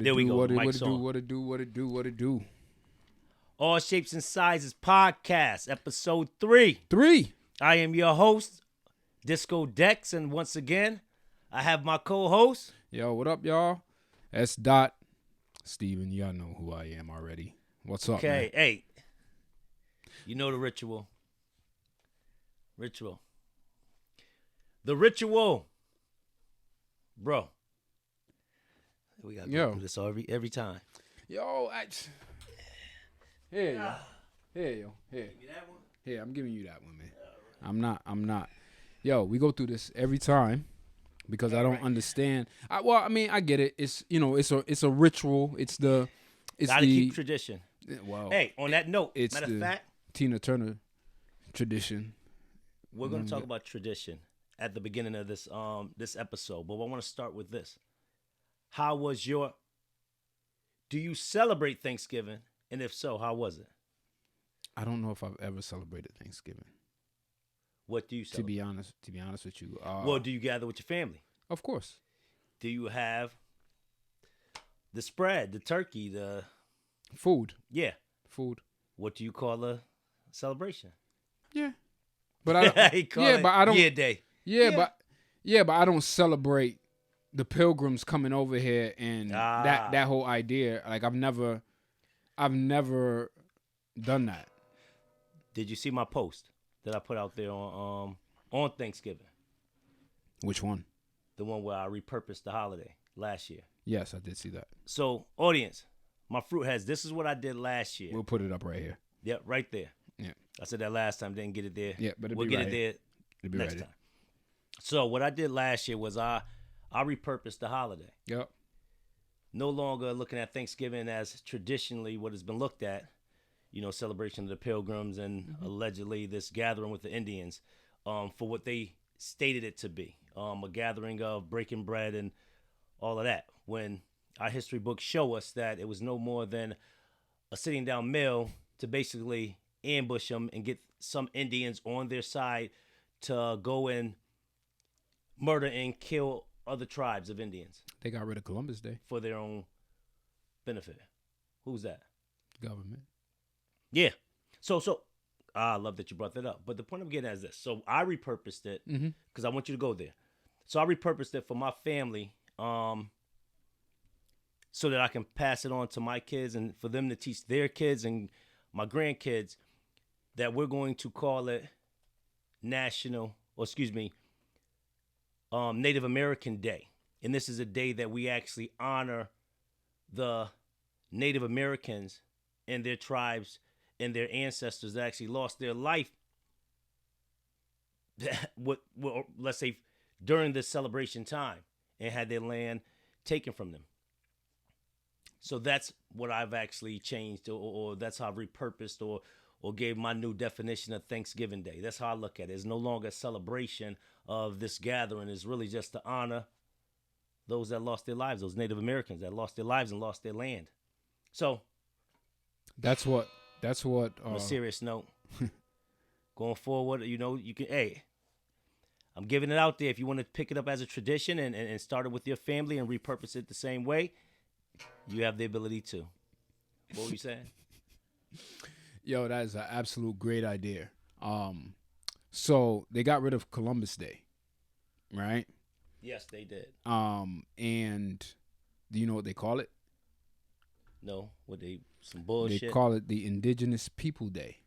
There we go. What Mic's it do? on. What it do? All Shapes and Sizes Podcast, episode 3. 3. I am your host, Disco Dex, and once again, I have my co-host. Yo, what up, y'all? S. Dot. Steven, y'all know who I am already. What's up, man? Okay, hey. You know the ritual. The ritual. Bro. We got to go through this every time. Yo, Here, yo. Here. Give me that one. Here, I'm giving you that one, man. I'm not. Yo, we go through this every time because I don't understand. I get it. It's it's a ritual. Gotta keep tradition. Well, hey, on that note, it's matter of fact, Tina Turner tradition. We're gonna talk about tradition at the beginning of this episode, but I want to start with this. How was do you celebrate Thanksgiving? And if so, how was it? I don't know if I've ever celebrated Thanksgiving. What do you celebrate? To be honest with you. Well, do you gather with your family? Of course. Do you have the spread, the turkey, the food? Yeah. Food. What do you call a celebration? Yeah. But I don't year day. But I don't celebrate the pilgrims coming over here and that whole idea. Like I've never done that. Did you see my post that I put out there on Thanksgiving? Which one? The one where I repurposed the holiday last year. Yes, I did see that. So, audience, my fruit heads, this is what I did last year. We'll put it up right here. Yep, right there. Yeah. I said that last time, didn't get it there. Yeah, but we'll get it there next time. So, what I did last year was I repurposed the holiday. Yep. No longer looking at Thanksgiving as traditionally what has been looked at, celebration of the pilgrims and allegedly this gathering with the Indians, for what they stated it to be, a gathering of breaking bread and all of that. When our history books show us that it was no more than a sitting down meal to basically ambush them and get some Indians on their side to go and murder and kill other tribes of Indians. They got rid of Columbus Day. For their own benefit. Who's that? Government. Yeah. So I love that you brought that up. But the point I'm getting at is this. So I repurposed it because I want you to go there. So I repurposed it for my family so that I can pass it on to my kids and for them to teach their kids and my grandkids that we're going to call it Native American Day. And this is a day that we actually honor the Native Americans and their tribes and their ancestors that actually lost their life, let's say, during this celebration time and had their land taken from them. So that's what I've actually changed or that's how I've repurposed or gave my new definition of Thanksgiving Day. That's how I look at it. It's no longer a celebration of this gathering. It's really just to honor those that lost their lives, those Native Americans that lost their lives and lost their land. So that's what on a serious note, going forward, you can, I'm giving it out there. If you want to pick it up as a tradition and start it with your family and repurpose it the same way, you have the ability to. What were you saying? Yo, that is an absolute great idea. So they got rid of Columbus Day, right? Yes, they did. And do you know what they call it? No, some bullshit? They call it the Indigenous People Day.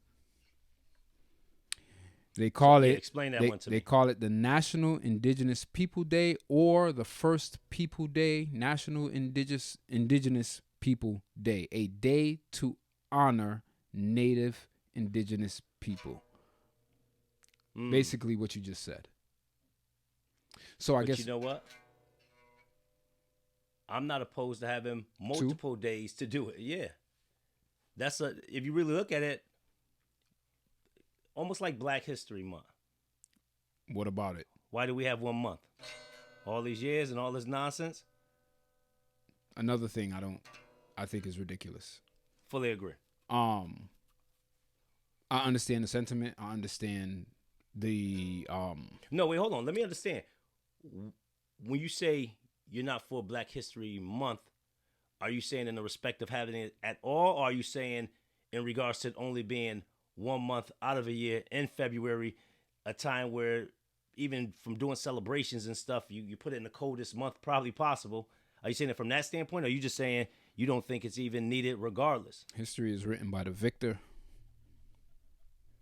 They call it. Explain that one to me. They call it the National Indigenous People Day or the First People Day, National Indigenous People Day, a day to honor Native Indigenous people. Basically, what you just said. So I guess you know what? I'm not opposed to having multiple days to do it. Yeah. If you really look at it, almost like Black History Month. What about it? Why do we have 1 month? All these years and all this nonsense? Another thing I think is ridiculous. Fully agree. I understand the sentiment. I understand the No, wait, hold on. Let me understand. When you say you're not for Black History Month, are you saying in the respect of having it at all, or are you saying in regards to it only being 1 month out of a year in February, a time where even from doing celebrations and stuff, you put it in the coldest month probably possible? Are you saying it from that standpoint, or are you just saying you don't think it's even needed regardless? History is written by the victor.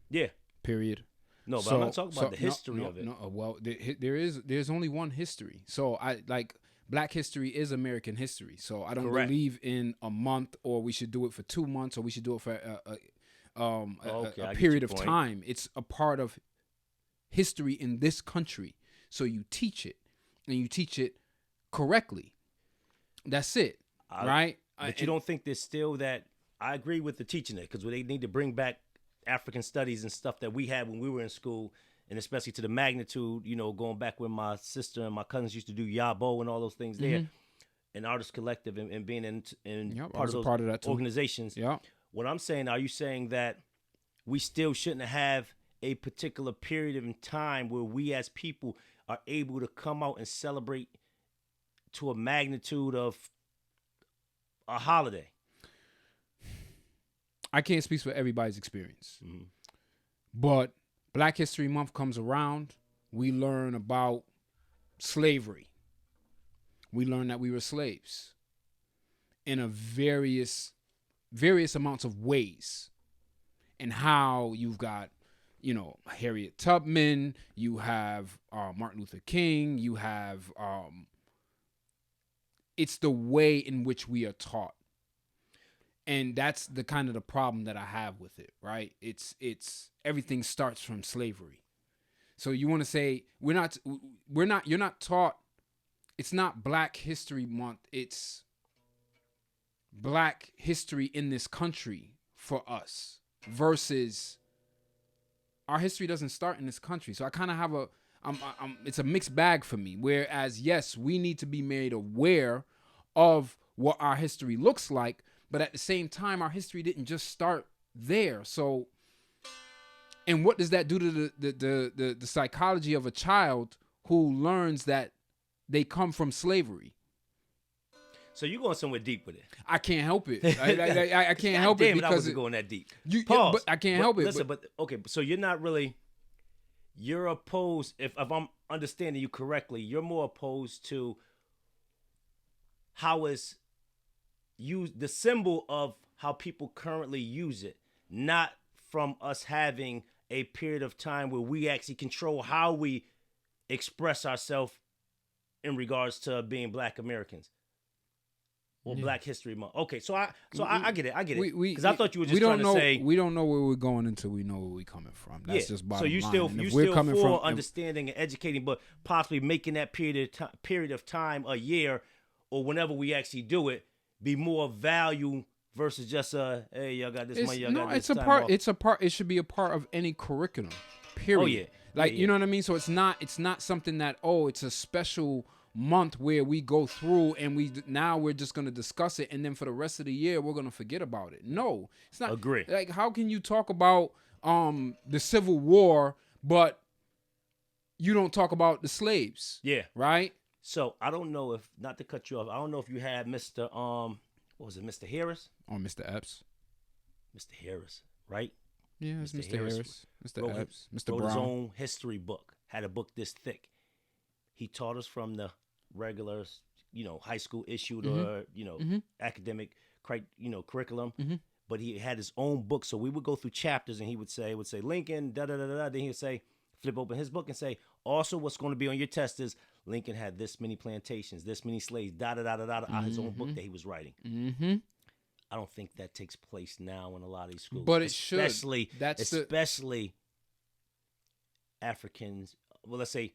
Yeah. Period. No, but I'm not talking about the history of it. No, well, there's only one history. So I like Black history is American history. So I don't believe in a month, or we should do it for 2 months, or we should do it for a period of time. It's a part of history in this country. So you teach it, and you teach it correctly. That's it, right? But you don't think there's still that? I agree with the teaching it, because they need to bring back African studies and stuff that we had when we were in school, and especially to the magnitude, going back when my sister and my cousins used to do Yabo and all those things there, and Artist Collective and being in part of that organizations. Yeah. What I'm saying, are you saying that we still shouldn't have a particular period of time where we as people are able to come out and celebrate to a magnitude of a holiday? I can't speak for everybody's experience, but Black History Month comes around, we learn about slavery. We learn that we were slaves in a various amounts of ways, and how you've got, Harriet Tubman, you have Martin Luther King, you have, it's the way in which we are taught. And that's the kind of the problem that I have with it, right? It's everything starts from slavery. So you want to say you're not taught. It's not Black History Month. It's Black history in this country for us, versus our history doesn't start in this country. So I kind of have it's a mixed bag for me. Whereas, yes, we need to be made aware of what our history looks like, but at the same time, our history didn't just start there. So, and what does that do to the psychology of a child who learns that they come from slavery? So you're going somewhere deep with it. I can't help it. I can't help it because I wasn't going that deep. Pause. But I can't help it. Listen, but okay. So you're opposed. If I'm understanding you correctly, you're more opposed to how it's used, the symbol of how people currently use it, not from us having a period of time where we actually control how we express ourselves in regards to being Black Americans or Black History Month. Okay, so I get it. Because I thought you were just trying to say we don't know where we're going until we know where we're coming from. That's just bottom line. So you still for understanding and educating, but possibly making that period of time a year or whenever we actually do it be more value versus just hey, y'all got this money, y'all got this time off. It's a part. It should be a part of any curriculum. Period. Oh yeah. You know what I mean? So it's not something that, it's a special month where we go through and we're just going to discuss it, and then for the rest of the year we're going to forget about it. No, it's not. Agree. Like, how can you talk about the Civil War but you don't talk about the slaves? Yeah. Right? So I don't know if, not to cut you off, I don't know if you had Mr. What was it, Mr. Harris? Or Mr. Epps. Mr. Harris, right? Yeah, it's Mr. Harris. Mr. Epps. Mr. Brown. Wrote his own history book. Had a book this thick. He taught us from the regular, high school issued or, academic, curriculum. Mm-hmm. But he had his own book. So we would go through chapters, and he would say Lincoln, da-da-da-da-da. Then he would say, flip open his book and say, also what's going to be on your test is Lincoln had this many plantations, this many slaves, da-da-da-da-da, out of his own book that he was writing. Mm-hmm. I don't think that takes place now in a lot of these schools. But especially Africans, let's say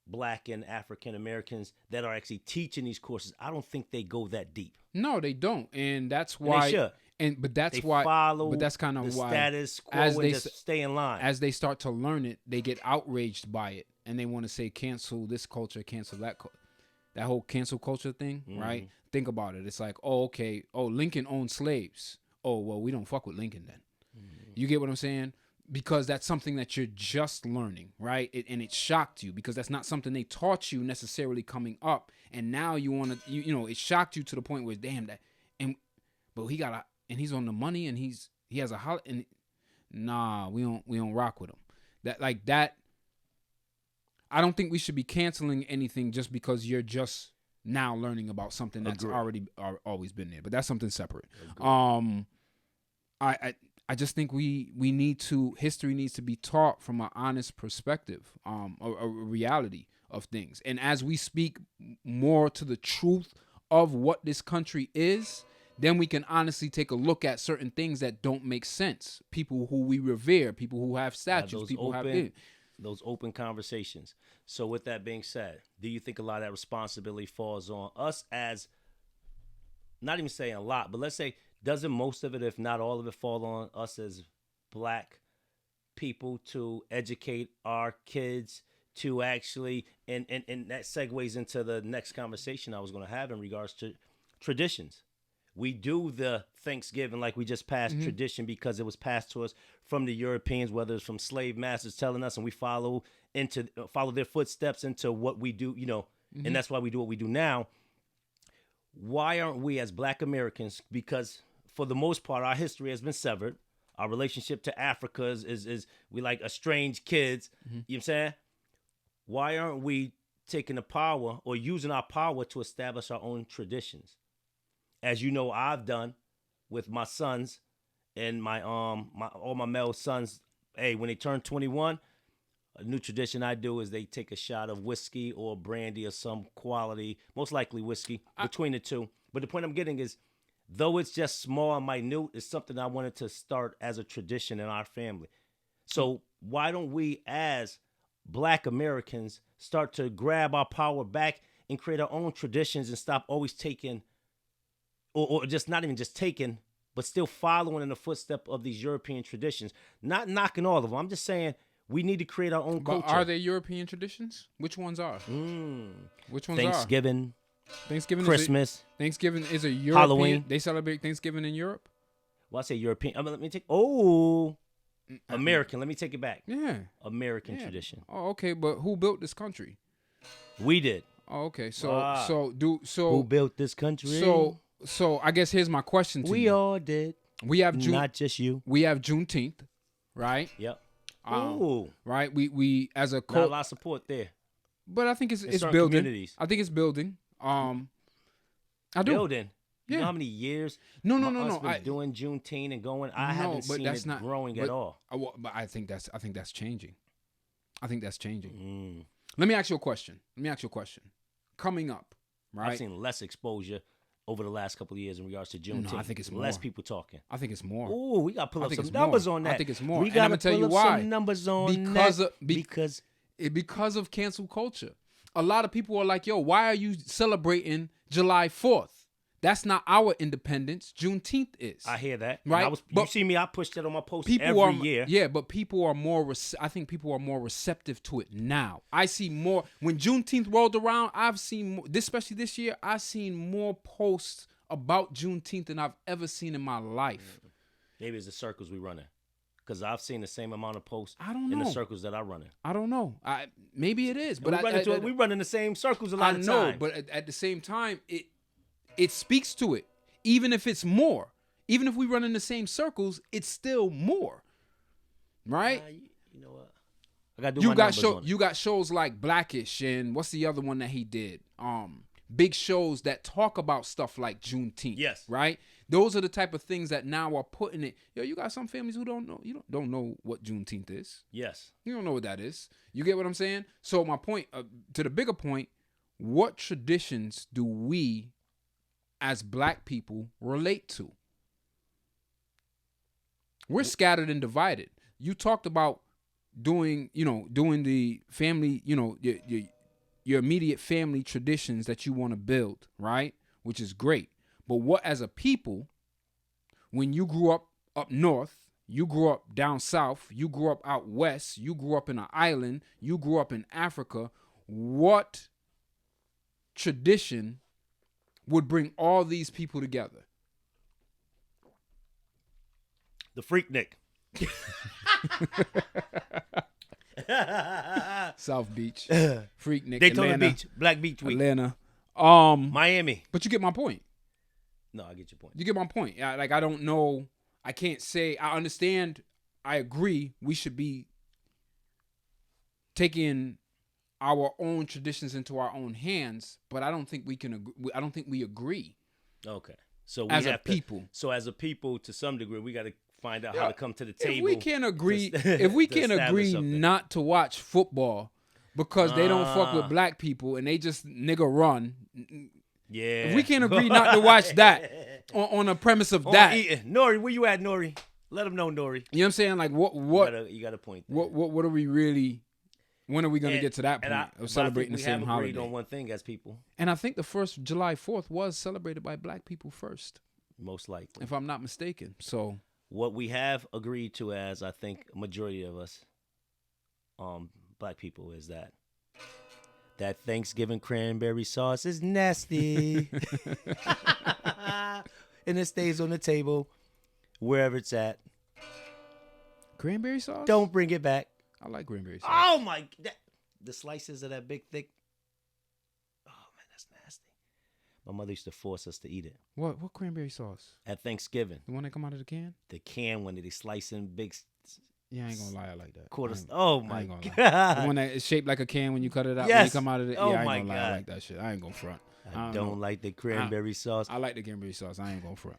Black and African Americans that are actually teaching these courses. I don't think they go that deep. No, they don't. And that's why. And they should. But that's they why. Follow but that's kind of the why. Status quo and just stay in line. As they start to learn it, they get outraged by it, and they want to say cancel this culture, cancel that. That whole cancel culture thing, right? Think about it. It's like, okay, Lincoln owned slaves. Oh, well, we don't fuck with Lincoln then. You get what I'm saying? Because that's something that you're just learning, right? And it shocked you because that's not something they taught you necessarily coming up. And now you want to, it shocked you to the point where, damn, that but he's on the money and he has a holiday. And nah, we don't rock with him. That. I don't think we should be canceling anything just because you're just now learning about something that's always been there. But that's something separate. Agreed. I just think history needs to be taught from an honest perspective, a reality of things. And as we speak more to the truth of what this country is, then we can honestly take a look at certain things that don't make sense. People who we revere, people who have statues, those open conversations. So with that being said, do you think a lot of that responsibility falls on us as, not even saying a lot, but let's say, doesn't most of it, if not all of it, fall on us as black people to educate our kids to actually, and that segues into the next conversation I was going to have in regards to traditions. We do the Thanksgiving like we just passed tradition because it was passed to us from the Europeans, whether it's from slave masters telling us, and we follow their footsteps into what we do, and that's why we do what we do now. Why aren't we as black Americans? Because for the most part, our history has been severed. Our relationship to Africa is we like estranged kids. You know what I'm saying? Why aren't we taking the power or using our power to establish our own traditions? As you know, I've done with my sons and all my male sons. Hey, when they turn 21, a new tradition I do is they take a shot of whiskey or brandy or some quality, most likely whiskey, between the two. But the point I'm getting is, though it's just small and minute, it's something I wanted to start as a tradition in our family. So why don't we, as black Americans, start to grab our power back and create our own traditions and stop always taking, or just not even just taking, but still following in the footstep of these European traditions? Not knocking all of them. I'm just saying we need to create our own culture. Are they European traditions? Which ones are? Which ones Thanksgiving, Christmas. Thanksgiving is a European. Halloween. They celebrate Thanksgiving in Europe? Well, I say European. American. Let me take it back. Yeah. American tradition. Oh, okay. But who built this country? We did. Oh, okay. Who built this country? So I guess here's my question to you. We all did. We have not just you. We have Juneteenth, right? Yep. Right. We as a not a lot of support there. But I think it's building. Communities. I think it's building. I do. Building. Yeah. You know how many years? No. Doing Juneteenth and going. I haven't seen it growing at all. But I think that's changing. Let me ask you a question. Coming up, right? I've seen less exposure over the last couple of years in regards to Juneteenth. No, I think it's more. Less people talking. I think it's more. Ooh, we got to pull up some numbers on that. I think it's more. We got to tell you pull why. up some numbers on because of cancel culture. A lot of people are like, yo, why are you celebrating July 4th? That's not our independence. Juneteenth is. I hear that. Right? You see me, I pushed that on my post every year. Yeah, but people are more, I think people are more receptive to it now. I see more. When Juneteenth rolled around, I've seen more, especially this year, I've seen more posts about Juneteenth than I've ever seen in my life. Maybe it's the circles we run in. Because I've seen the same amount of posts in the circles that I run in. I don't know. Maybe it is. But we run in the same circles a lot of times. I know, but at the same time, it speaks to it. Even if it's more. Even if we run in the same circles, it's still more. Right? You know what? I got to do my numbers on it. You got shows like Blackish and what's the other one that he did? Big shows that talk about stuff like Juneteenth. Yes. Right? Those are the type of things that now are putting it. Yo, you got some families who don't know. You don't know what Juneteenth is. Yes. You don't know what that is. You get what I'm saying? So my point, to the bigger point, what traditions do we, as black people, relate to? We're scattered and divided. You talked about doing the family, your immediate family traditions that you want to build, right? Which is great. But what, as a people, when you grew up north, you grew up down south, you grew up out west, you grew up in an island, you grew up in Africa, what tradition would bring all these people together? The Freaknik. South Beach. Freaknik. Daytona Atlanta, Beach. Black Beach Week. Atlanta. Miami. But you get my point. No, I get your point. You get my point. Like, I don't know. I can't say. I understand. I agree. We should be taking our own traditions into our own hands, but I don't think we can. I don't think we agree. Okay. So we as have a people. So as a people, to some degree, we got to find out how to come to the table. If we can't agree, if we can't agree not to watch football because they don't fuck with black people and they just nigga run. Yeah. If we can't agree not to watch that on a premise of that. Nori, where you at, Nori? Let them know, Nori. You know what I'm saying? Like what you got a point there. What are we really? When are we going to get to that point of celebrating the same holiday? We have agreed on one thing as people. And I think the first July 4th was celebrated by black people first. Most likely. If I'm not mistaken. So what we have agreed to as, I think, a majority of us, black people, is that Thanksgiving cranberry sauce is nasty. And it stays on the table wherever it's at. Cranberry sauce? Don't bring it back. I like cranberry sauce. Oh my! The slices of that big thick. Oh man, that's nasty. My mother used to force us to eat it. What cranberry sauce? At Thanksgiving. The one that come out of the can? The can one that they slice in big. Yeah, I ain't gonna lie, I like that. Quarters. Oh my god! The one that is shaped like a can when you cut it out. Yes. When you come out of it. Oh yeah, I ain't my gonna lie, god. I like that shit. I ain't gonna front. I don't like the cranberry sauce. I like the cranberry sauce. I ain't gonna front.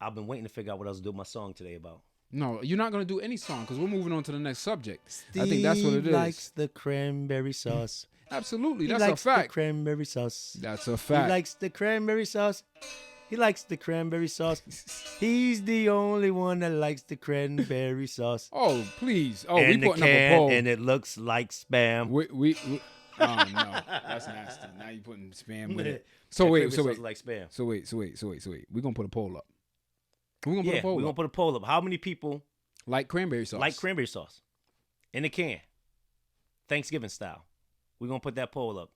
I've been waiting to figure out what I was doing my song today about. No, you're not gonna do any song because we're moving on to the next subject. Steve I think that's what it is. likes the cranberry sauce. Absolutely, He that's a likes fact. The cranberry sauce. That's a fact. He likes the cranberry sauce. He likes the cranberry sauce. He's the only one that likes the cranberry sauce. Oh, please. Oh, and we putting up a can, poll. and it looks like spam. We oh no, that's nasty. Now you putting spam with it. So wait. Like spam. So wait. We're gonna put a poll up. We're gonna put a poll up. How many people like cranberry sauce? Like cranberry sauce in a can, Thanksgiving style. We're gonna put that poll up.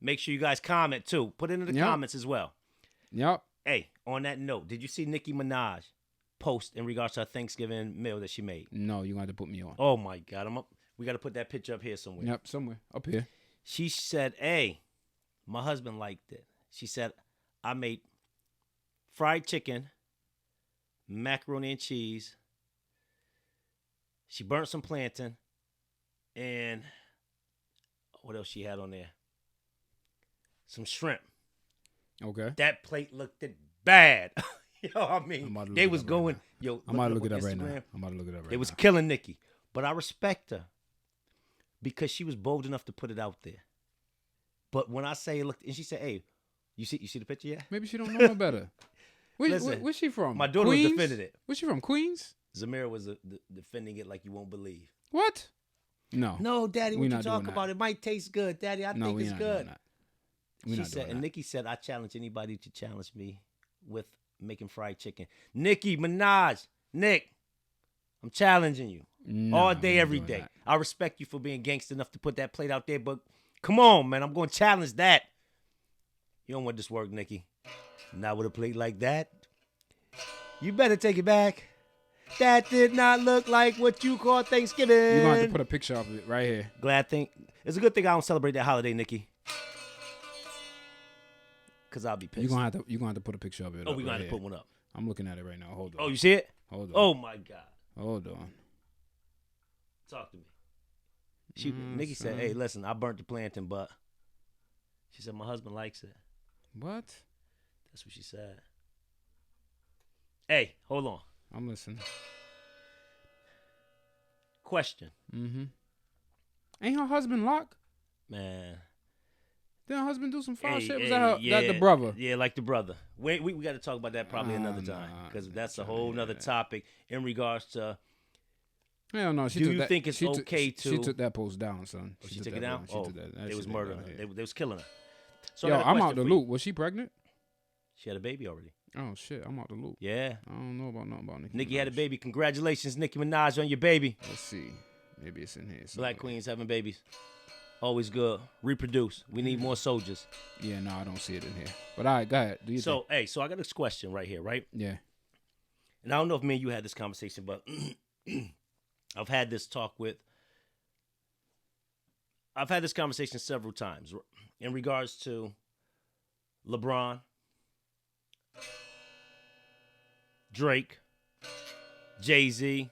Make sure you guys comment too. Put it in the comments as well. Yep. Hey, on that note, did you see Nicki Minaj post in regards to her Thanksgiving meal that she made? No, you're gonna have to put me on. Oh my God, we gotta put that picture up here somewhere. Yep, somewhere up here. She said, "Hey, my husband liked it." She said, "I made fried chicken, macaroni and cheese. She burnt some plantain, and what else she had on there? Some shrimp." Okay. That plate looked bad. Yo, I mean, they was going. Yo, I'm about to look it up right now. It was killing Nicki, but I respect her because she was bold enough to put it out there. But when I say it looked, and she said, "Hey, you see the picture yet?" Maybe she don't know no better. Where's she from? My daughter was defending it. Where's she from? Queens? Zamira was defending it like you won't believe. What? No, Daddy, what you talk about? It might taste good, Daddy. I think it's good. She said, and Nicki said, "I challenge anybody to challenge me with making fried chicken." Nicki Minaj, Nick, I'm challenging you all day, every day. I respect you for being gangster enough to put that plate out there, but come on, man, I'm going to challenge that. You don't want this work, Nicki. Not with a plate like that. You better take it back. That did not look like what you call Thanksgiving. You're going to have to put a picture of it right here. It's a good thing I don't celebrate that holiday, Nicki. Because I'll be pissed. You're going to have to put a picture of it. Oh, we're going to have to put one up. I'm looking at it right now. Hold on. Oh, you see it? Hold on. Oh, my God. Hold on. Talk to me. Nicki said, "Hey, listen, I burnt the plantain, but," she said, "my husband likes it." What? That's what she said. Hey, hold on. I'm listening. Question. Mm-hmm. Ain't her husband locked? Man. Didn't her husband do some foul shit? Was that the brother? Yeah, like the brother. We got to talk about that probably another time because that's a whole nother topic in regards to. Hell no. Do you think it's okay to? She took that post down, son. She took it down. They was murdering her. They was killing her. So yo, I'm out the loop. Was she pregnant? She had a baby already. Oh shit, I'm out the loop. Yeah. I don't know about nothing about Nicki. Nicki had a baby. Congratulations, Nicki Minaj, on your baby. Let's see. Maybe it's in here. Somewhere. Black queens having babies. Always good. Reproduce. We need more soldiers. Yeah, no, I don't see it in here. But all right, go ahead. Do you so I got this question right here, right? Yeah. And I don't know if me and you had this conversation, but I've had this conversation several times in regards to LeBron Drake, Jay-Z,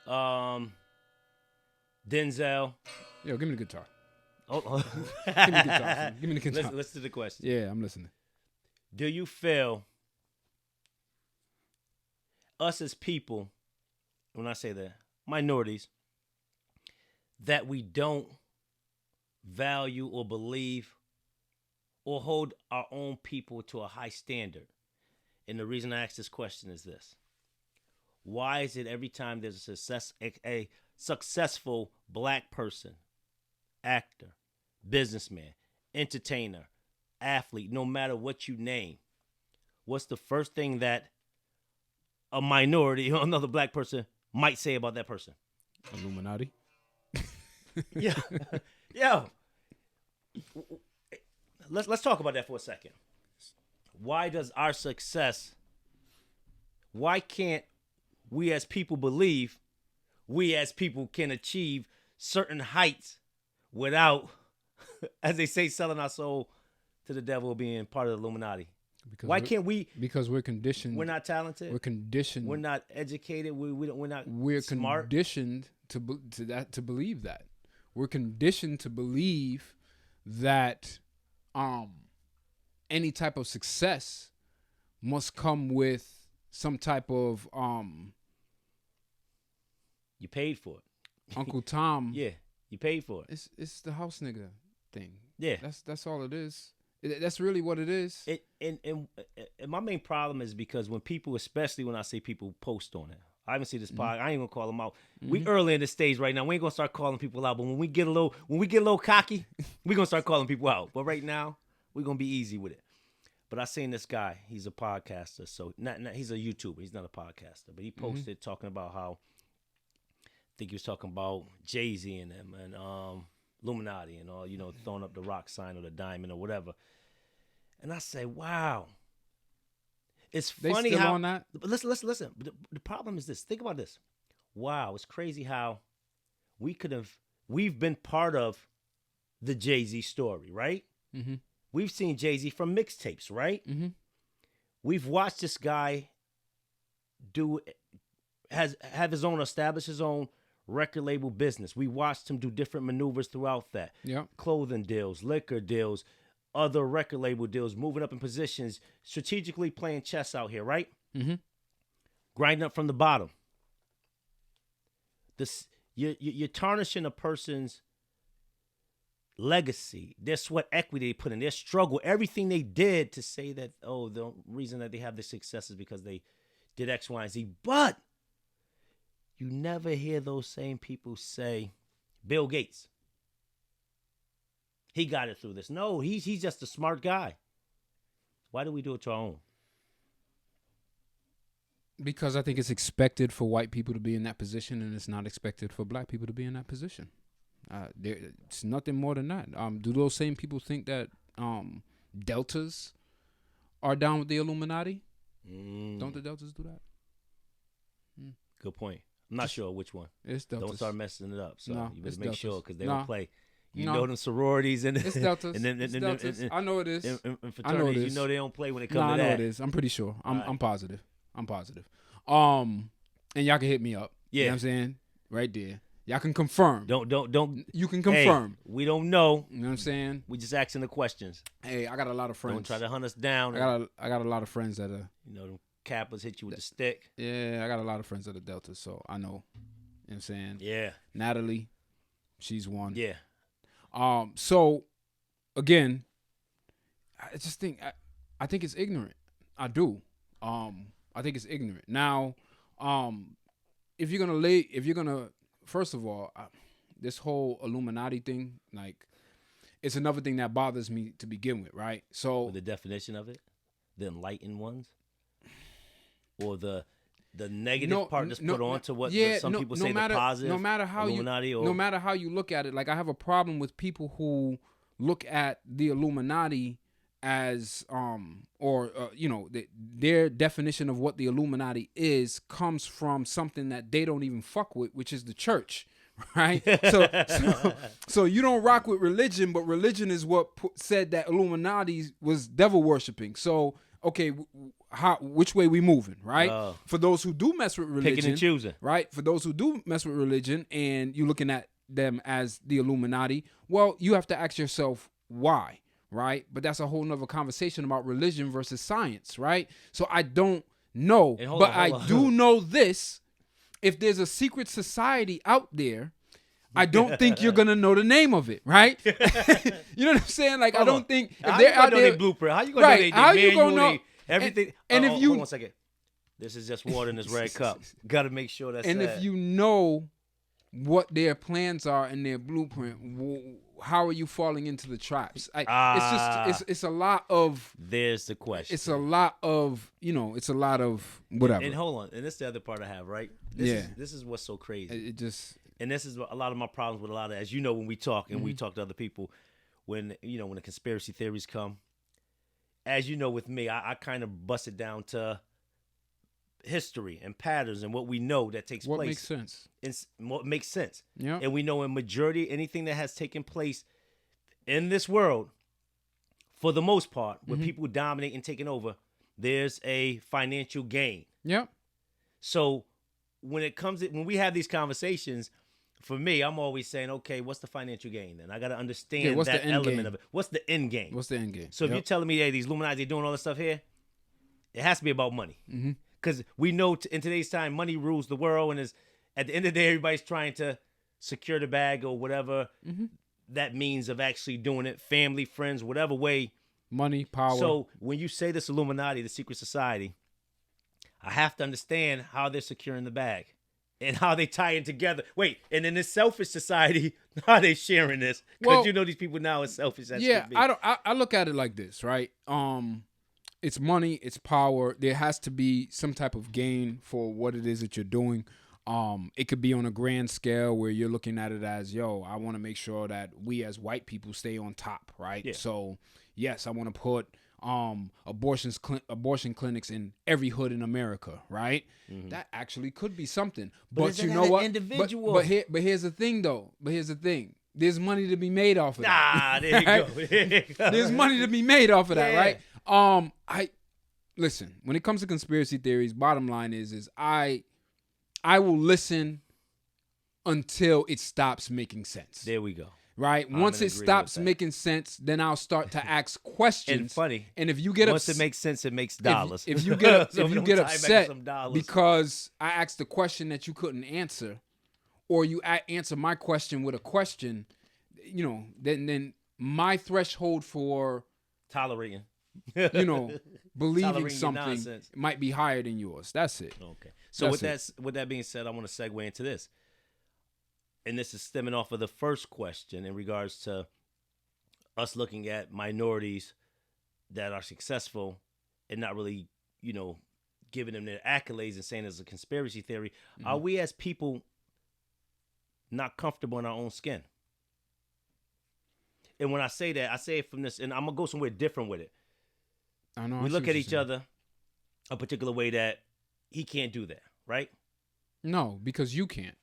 Denzel. Yo, give me the guitar. Oh, Give me the guitar. Son. Give me the guitar. Listen to the question. Yeah, I'm listening. Do you feel us as people, when I say that, minorities, that we don't value or believe or hold our own people to a high standard? And the reason I ask this question is this. Why is it every time there's a successful black person, actor, businessman, entertainer, athlete, no matter what you name, what's the first thing that a minority or another black person might say about that person? Illuminati. Yeah. Yo. Let's talk about that for a second. Why does our success, why can't we as people believe we as people can achieve certain heights without, as they say, selling our soul to the devil, being part of the Illuminati? Why can't we? Because we're conditioned. We're not talented. We're conditioned. We're not educated. We're not. We're smart. Conditioned to believe that. We're conditioned to believe that any type of success must come with some type of You paid for it. Uncle Tom. Yeah, you paid for it. It's the house nigga thing. Yeah, that's all it is. That's really what it is. And my main problem is because when people, especially when I see people post on it, I haven't seen this pod. I ain't gonna call them out. We early in the stage right now. We ain't gonna start calling people out. But when we get a little cocky, we gonna start calling people out. But right now, we're gonna be easy with it. But I seen this guy. He's a podcaster. So not he's a YouTuber. He's not a podcaster. But he posted talking about how, I think he was talking about Jay-Z and them and Illuminati and all, throwing up the rock sign or the diamond or whatever. And I say, wow. It's funny still how on that? But listen. But the problem is this. Think about this. Wow, it's crazy how we've been part of the Jay-Z story, right? Mm-hmm. We've seen Jay-Z from mixtapes, right? Mm-hmm. We've watched this guy have establish his own record label business. We watched him do different maneuvers throughout that. Yeah. Clothing deals, liquor deals, other record label deals, moving up in positions, strategically playing chess out here, right? Mm-hmm. Grinding up from the bottom. You're tarnishing a person's legacy, their sweat equity they put in, their struggle, everything they did to say that, the reason that they have this success is because they did X, Y, and Z. But you never hear those same people say, Bill Gates, he got it through this. No, he's just a smart guy. Why do we do it to our own? Because I think it's expected for white people to be in that position, and it's not expected for black people to be in that position. It's nothing more than that. Do those same people think that Deltas are down with the Illuminati? Don't the Deltas do that? Good point. I'm not sure which one. It's Deltas. Don't start messing it up. So No, you better it's make Deltas. sure because they No. don't play. You No. know them sororities and It's Deltas. and then It's Deltas. I know it is. and I know it fraternities. is. You know they don't play when it No, comes I to know that. it is. I'm pretty sure. I'm All right. positive. And y'all can hit me up. Yeah. You know what I'm saying? Right there. Y'all can confirm. Don't. You can confirm. Hey, we don't know. You know what I'm saying? We just asking the questions. Hey, I got a lot of friends. Don't try to hunt us down. I got a lot of friends that are. Them cappers hit you with the stick. Yeah, I got a lot of friends that are Delta, so I know. You know what I'm saying? Yeah. Natalie, she's one. Yeah. So again, I just think I think it's ignorant. I do. I think it's ignorant. Now, if you're gonna first of all, this whole Illuminati thing, like, it's another thing that bothers me to begin with, right? So The definition of it, the enlightened ones, or the negative part that's put on to what some people say the positive. No matter how Illuminati no matter how you look at it, like, I have a problem with people who look at the Illuminati as their definition of what the Illuminati is comes from something that they don't even fuck with, which is the church, right? So you don't rock with religion, but religion is what said that Illuminati was devil worshiping. So okay, which way we moving, right? Oh. For those who do mess with religion, Picking and choosing. right? For those who do mess with religion and you looking at them as the Illuminati, well, you have to ask yourself why, right? But that's a whole nother conversation about religion versus science, right? So I don't know, but I do know this. If there's a secret society out there, I don't think you're gonna know the name of it, right? You know what I'm saying? Like, I don't think if they're out there, blueprint. How you gonna know how you gonna know everything? And if you, hold on a second, this is just water in this red cup. Got to make sure that's. And if you know what their plans are and their blueprint, how are you falling into the traps? It's a lot of. There's the question. It's a lot of it's a lot of whatever. And hold on, and this is the other part I have, right? This is what's so crazy. And this is a lot of my problems with a lot of, as you know, when we talk and we talk to other people, when the conspiracy theories come, as you know, with me, I kind of bust it down to history and patterns and what we know that takes place. What makes sense? What makes sense. Yeah. And we know in majority, anything that has taken place in this world, for the most part, where people dominate and taking over, there's a financial gain. Yep. So when we have these conversations, for me, I'm always saying, okay, what's the financial gain? And I got to understand that element of it. What's the end game? What's the end game? So if you're telling me, hey, these Illuminati, they're doing all this stuff here, it has to be about money. Because we know in today's time, money rules the world. And at the end of the day, everybody's trying to secure the bag or whatever that means of actually doing it. Family, friends, whatever way. Money, power. So when you say this Illuminati, the secret society, I have to understand how they're securing the bag. And how they tie in together. Wait, and in this selfish society, how are they sharing this? Because these people now are selfish. I look at it like this, right? It's money, it's power. There has to be some type of gain for what it is that you're doing. It could be on a grand scale where you're looking at it as, I want to make sure that we as white people stay on top, right? Yeah. So, yes, I want to put abortion clinics in every hood in America, right? That actually could be something. But you know what? Individual. But here's the thing, though. There's money to be made off of that. There you go. There's money to be made off of that, right? Listen, when it comes to conspiracy theories, bottom line is I will listen until it stops making sense. There we go. Right? Once it stops making sense, then I'll start to ask questions. And funny. And if you get once it makes sense, it makes dollars. If you get upset because I asked a question that you couldn't answer, or you answer my question with a question, then my threshold for tolerating, believing something might be higher than yours. That's it. Okay. So with that being said, I want to segue into this. And this is stemming off of the first question in regards to us looking at minorities that are successful and not really, giving them their accolades and saying it's a conspiracy theory. Are we as people not comfortable in our own skin? And when I say that, I say it from this, and I'm going to go somewhere different with it. I know. We look at each other a particular way that he can't do that, right? No, because you can't.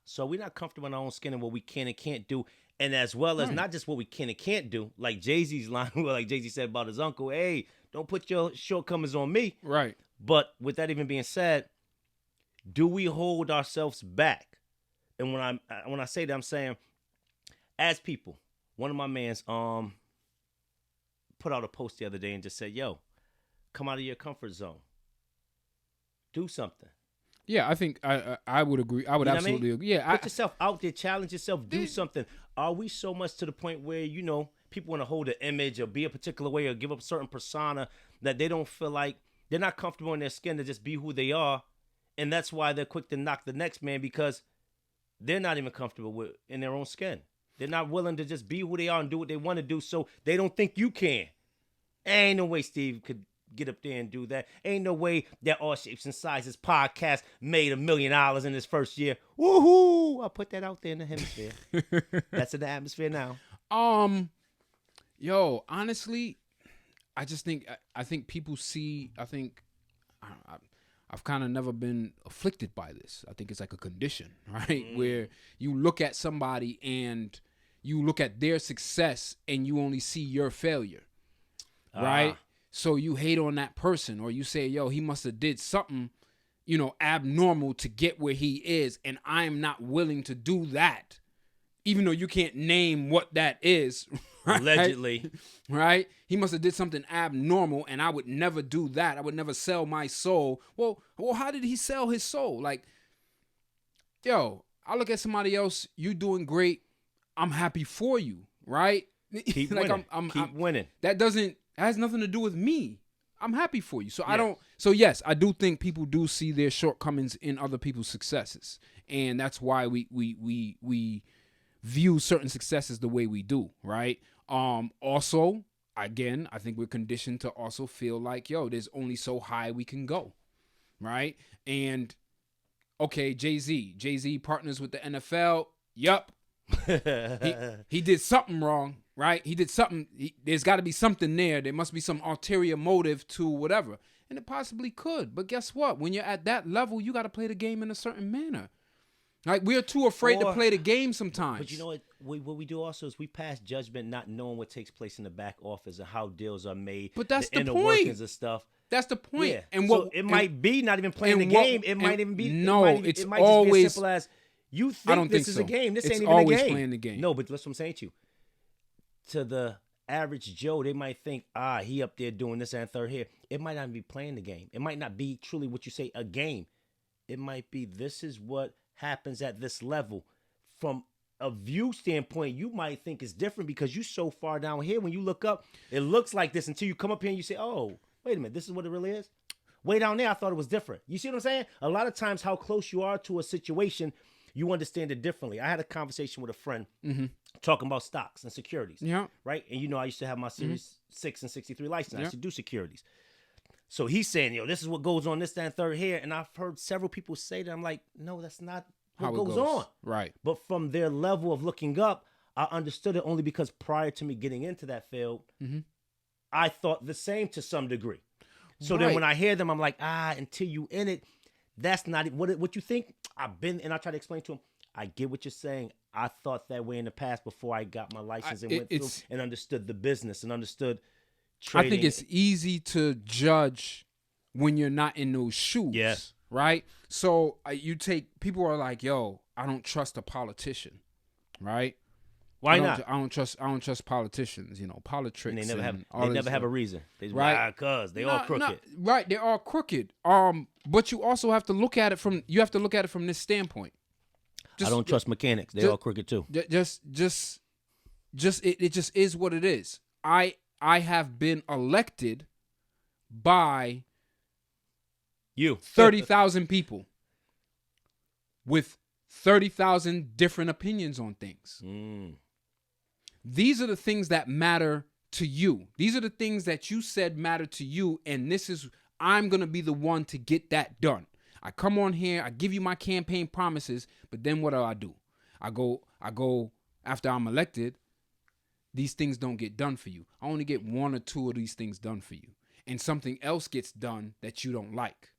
So we're not comfortable in our own skin and what we can and can't do. And as well as not just what we can and can't do, like Jay-Z's line, like Jay-Z said about his uncle, hey, don't put your shortcomings on me. Right. But with that even being said, do we hold ourselves back? And when I say that, I'm saying, as people, one of my mans put out a post the other day and just said, yo, come out of your comfort zone. Do something. Yeah, I think I would agree. I would absolutely agree. Yeah, put yourself out there, challenge yourself, do something. Are we so much to the point where people want to hold an image or be a particular way or give up a certain persona that they don't feel like they're not comfortable in their skin to just be who they are, and that's why they're quick to knock the next man because they're not even comfortable in their own skin. They're not willing to just be who they are and do what they want to do, so they don't think you can. Ain't no way Steve could get up there and do that. Ain't no way that All Shapes and Sizes podcast made $1 million in his first year. Woohoo! I'll put that out there in the hemisphere. That's in the atmosphere now. Honestly, I think people see. I've kind of never been afflicted by this. I think it's like a condition, right? Where you look at somebody and you look at their success and you only see your failure, right? So you hate on that person, or you say, yo, he must have did something, abnormal to get where he is, and I am not willing to do that, even though you can't name what that is. Right? Allegedly. Right? He must have did something abnormal, and I would never do that. I would never sell my soul. Well, how did he sell his soul? Like, yo, I look at somebody else, you doing great, I'm happy for you, right? Keep like winning. I'm Keep winning. That has nothing to do with me. I'm happy for you. So yes, I do think people do see their shortcomings in other people's successes. And that's why we view certain successes the way we do, right? Also, again, I think we're conditioned to also feel like, yo, there's only so high we can go, right? And okay, Jay-Z partners with the NFL. Yup. he did something wrong, right? He did something. There's got to be something there. There must be some ulterior motive to whatever. And it possibly could. But guess what? When you're at that level, you got to play the game in a certain manner. Like, we're too afraid to play the game sometimes. But you know what we do also is we pass judgment not knowing what takes place in the back office and how deals are made. But that's the inner point. Workings of stuff. That's the point. Yeah. And so it might be not even playing the game. It might even be. It's it might always just be as simple as you think I don't this think is so. a game. This It's ain't even always a game. playing the game. No, but that's what I'm saying to you. To the average Joe, they might think, he up there doing this and third here. It might not be playing the game. It might not be truly what you say, a game. It might be this is what happens at this level. From a view standpoint, you might think it's different because you're so far down here. When you look up, it looks like this until you come up here and you say, oh, wait a minute, this is what it really is? Way down there, I thought it was different. You see what I'm saying? A lot of times how close you are to a situation, you understand it differently. I had a conversation with a friend talking about stocks and securities. Yeah. Right? And I used to have my Series 6 and 63 license. I used to do securities. So he's saying, this is what goes on, this, that, and third here. And I've heard several people say that. I'm like, no, that's not what goes on. Right. But from their level of looking up, I understood it only because prior to me getting into that field, I thought the same to some degree. So then when I hear them, I'm like, until you in it, that's not what you think. I've been, and I try to explain to them, I get what you're saying. I thought that way in the past before I got my license and went through and understood the business and understood trading. I think it's easy to judge when you're not in those shoes. Yes. Right? So people are like, yo, I don't trust a politician. Right? Why not? I don't trust politicians, politics. And they never have a reason. They just, right? Cause they all crooked. Right, they're all crooked. But you also have to look at it from this standpoint. I don't trust mechanics. They all crooked too. It just is what it is. I have been elected by 30,000 people with 30,000 different opinions on things. These are the things that matter to you. These are the things that you said matter to you, and I'm going to be the one to get that done. I come on here, I give you my campaign promises, but then what do? I go after I'm elected, these things don't get done for you. I only get one or two of these things done for you. And something else gets done that you don't like,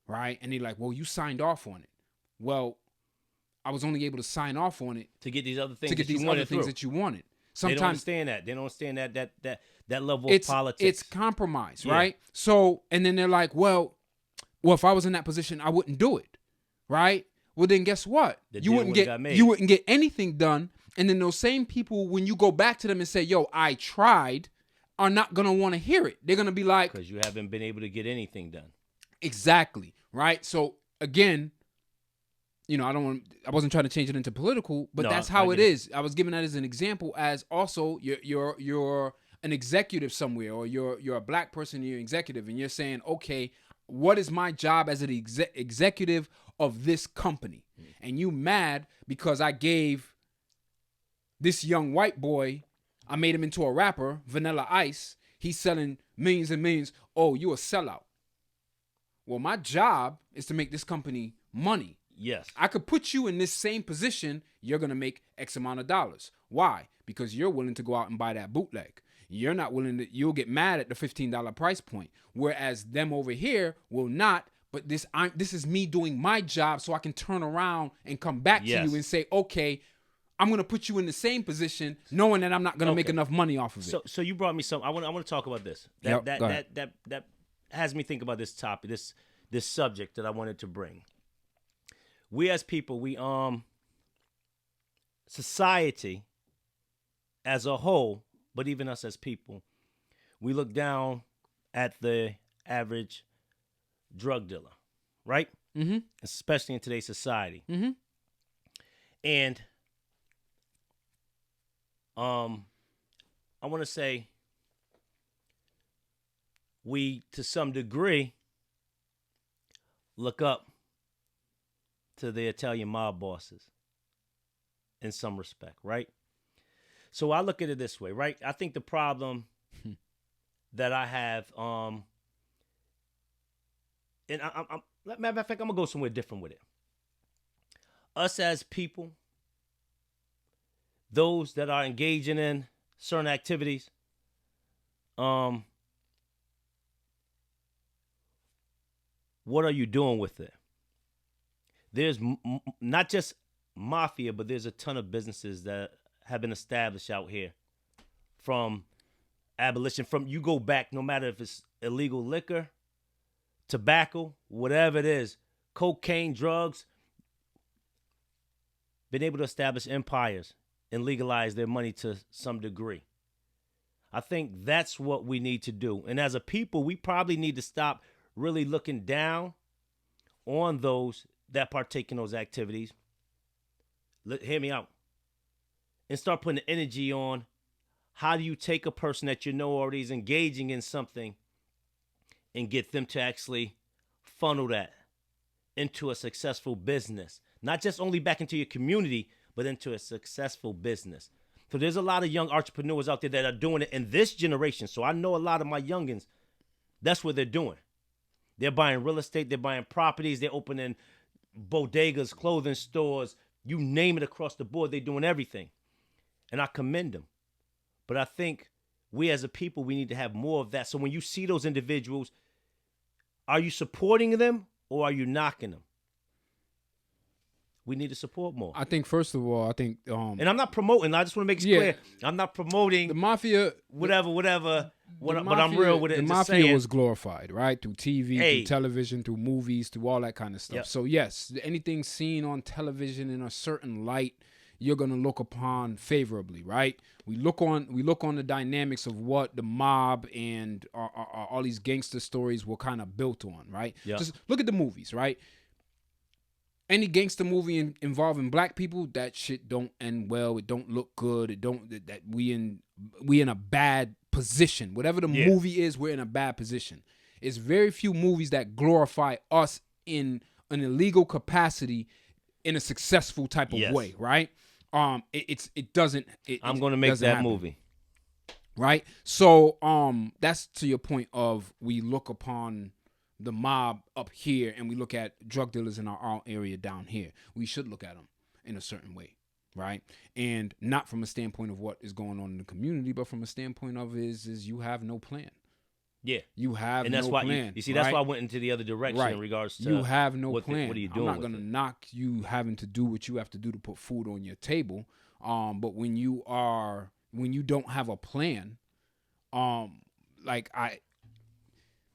right? And they're like, well, you signed off on it. Well, I was only able to sign off on it to get these other things that you wanted. Sometimes they don't understand that. They don't understand that level of politics. It's compromise, right? So, and then they're like, well, if I was in that position, I wouldn't do it, right? Well, then guess what? You wouldn't get anything done. And then those same people, when you go back to them and say, yo, I tried, are not going to want to hear it. They're going to be like, because you haven't been able to get anything done. Exactly, right? So again, I wasn't trying to change it into political, but that's how it is. I was giving that as an example, as also you're an executive somewhere, or you're a black person, you're an executive, and you're saying, okay, what is my job as an executive of this company? And you mad because I gave this young white boy, I made him into a rapper, Vanilla Ice. He's selling millions and millions. Oh, you a sellout. Well, my job is to make this company money. Yes. I could put you in this same position. You're going to make X amount of dollars. Why? Because you're willing to go out and buy that bootleg. You're not willing to, you'll get mad at the $15 price point. Whereas them over here will not. But this is me doing my job so I can turn around and come back to you and say, okay, I'm gonna put you in the same position, knowing that I'm not gonna make enough money off of it. So you brought me some. I want to talk about this. That has me think about this topic, this subject that I wanted to bring. We as people, society as a whole, but even us as people, we look down at the average drug dealer, right? Mm-hmm. Especially in today's society. Mm-hmm. And I want to say we, to some degree, look up to the Italian mob bosses in some respect, right? So I look at it this way, right? I think the problem that I have, and matter of fact, I'm gonna go somewhere different with it. Us as people, those that are engaging in certain activities, what are you doing with it? There's not just mafia, but there's a ton of businesses that have been established out here from abolition. From you go back, no matter if it's illegal liquor, tobacco, whatever it is, cocaine, drugs, been able to establish empires and legalize their money to some degree. I think that's what we need to do. And as a people, we probably need to stop really looking down on those that partake in those activities. Hear me out. And start putting the energy on how do you take a person that you know already is engaging in something and get them to actually funnel that into a successful business. Not just only back into your community, but into a successful business. So there's a lot of young entrepreneurs out there that are doing it in this generation. So I know a lot of my youngins, that's what they're doing. They're buying real estate, they're buying properties, they're opening bodegas, clothing stores, you name it across the board, they're doing everything. And I commend them. But I think we as a people, we need to have more of that. So when you see those individuals, are you supporting them or are you knocking them? We need to support more. I think first of all, and I'm not promoting. I just want to make it clear. I'm not promoting the mafia, whatever. But I'm real with it. The mafia was glorified, right? Through TV, through television, through movies, through all that kind of stuff. Yep. So yes, anything seen on television in a certain light, you're gonna look upon favorably, right? We look on the dynamics of what the mob and all these gangster stories were kind of built on, right? Yeah. Just look at the movies, right? Any gangster movie involving black people, that shit don't end well. It don't look good. It don't that we in a bad position. Whatever the movie is, we're in a bad position. It's very few movies that glorify us in an illegal capacity in a successful type of way, right? It doesn't. I'm going to make that happen. movie, right? So that's to your point of we look upon the mob up here and we look at drug dealers in our area down here. We should look at them in a certain way, right? And not from a standpoint of what is going on in the community, but from a standpoint of is you have no plan. Yeah, you have and that's no why plan. You see, that's why I went into the other direction in regards to you have no plan. What are you doing? I'm not gonna knock you having to do what you have to do to put food on your table. But when you don't have a plan,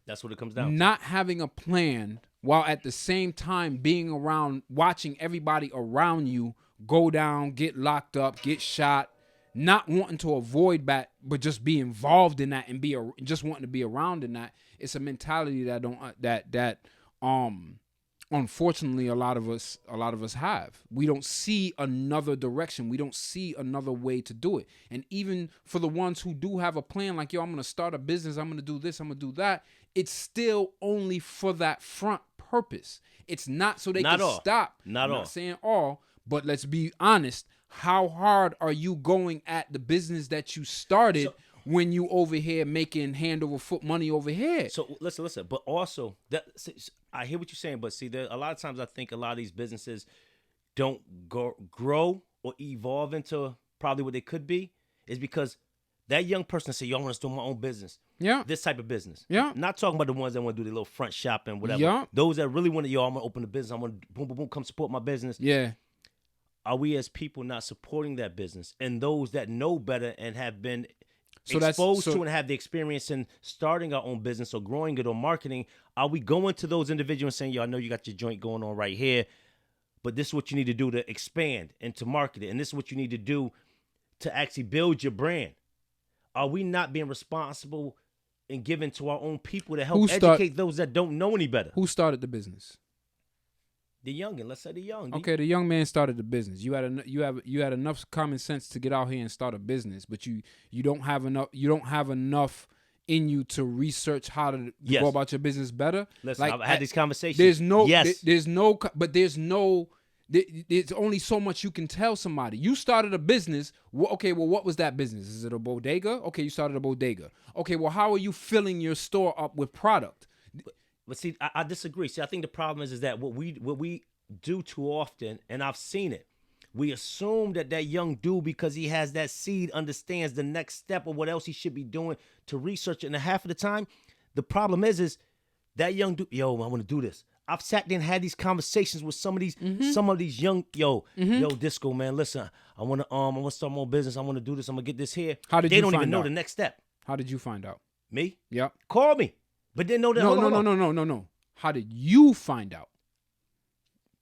that's what it comes down to. Not having a plan while at the same time being around, watching everybody around you go down, get locked up, get shot, not wanting to avoid that, but just be involved in that and just wanting to be around in that. It's a mentality that unfortunately a lot of us have. We don't see another direction. We don't see another way to do it. And even for the ones who do have a plan, like, yo, I'm going to start a business, I'm going to do this, I'm going to do that, it's still only for that front purpose. It's not so they can stop. I'm not saying all, but let's be honest. How hard are you going at the business that you started when you over here making hand over foot money over here? So listen. But also, I hear what you're saying, but see, there a lot of times I think a lot of these businesses don't grow or evolve into probably what they could be, is because that young person say, yo, I want to start my own business. Yeah. This type of business. Yeah. Not talking about the ones that want to do their little front shopping, whatever. Yeah. Those that really want to, I'm going to open a business. I'm going to boom, boom, boom, come support my business. Yeah. are we as people not supporting that business? And those that know better and have been exposed to and have the experience in starting our own business or growing it or marketing, are we going to those individuals saying, yo, I know you got your joint going on right here, but this is what you need to do to expand and to market it, and this is what you need to do to actually build your brand? Are we not being responsible and giving to our own people to help educate those that don't know any better? Who started the business? The youngin, let's say the young. Okay, the young man started the business. You had enough common sense to get out here and start a business, but you don't have enough in you to research how to go about your business better. Listen, I've had these conversations. There's only so much you can tell somebody. You started a business. Okay, well, what was that business? Is it a bodega? Okay, you started a bodega. Okay, well, how are you filling your store up with product? But see, I disagree. See, I think the problem is that what we do too often, and I've seen it, we assume that young dude, because he has that seed, understands the next step or what else he should be doing to research it. And half of the time, the problem is that young dude, yo, I want to do this. I've sat there and had these conversations with some of these young, yo, Disco, man, listen, I want to start my own business. I want to do this. I'm going to get this here. They don't even know the next step. How did you find out? Me? Yep. Call me. But they know that. No. How did you find out?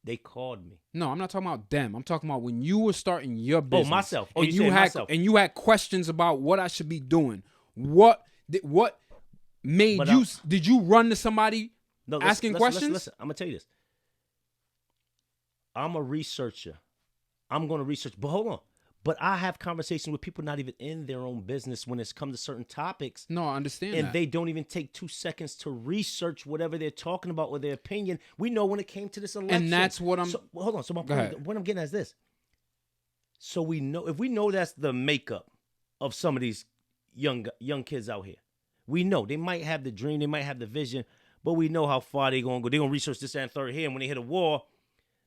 They called me. No, I'm not talking about them. I'm talking about when you were starting your business. Oh, myself. Oh, and you had myself. And you had questions about what I should be doing. What made you? Did you run to somebody asking questions? Listen, I'm gonna tell you this. I'm a researcher. I'm gonna research. But hold on. But I have conversations with people not even in their own business when it's come to certain topics. No, I understand and that. They don't even take 2 seconds to research whatever they're talking about or their opinion. We know when it came to this election. And that's what I'm... So, hold on. So my point, what I'm getting at is this. So we know, if we know that's the makeup of some of these young kids out here, we know they might have the dream, they might have the vision, but we know how far they're going to go. They're going to research this and third here. And when they hit a wall,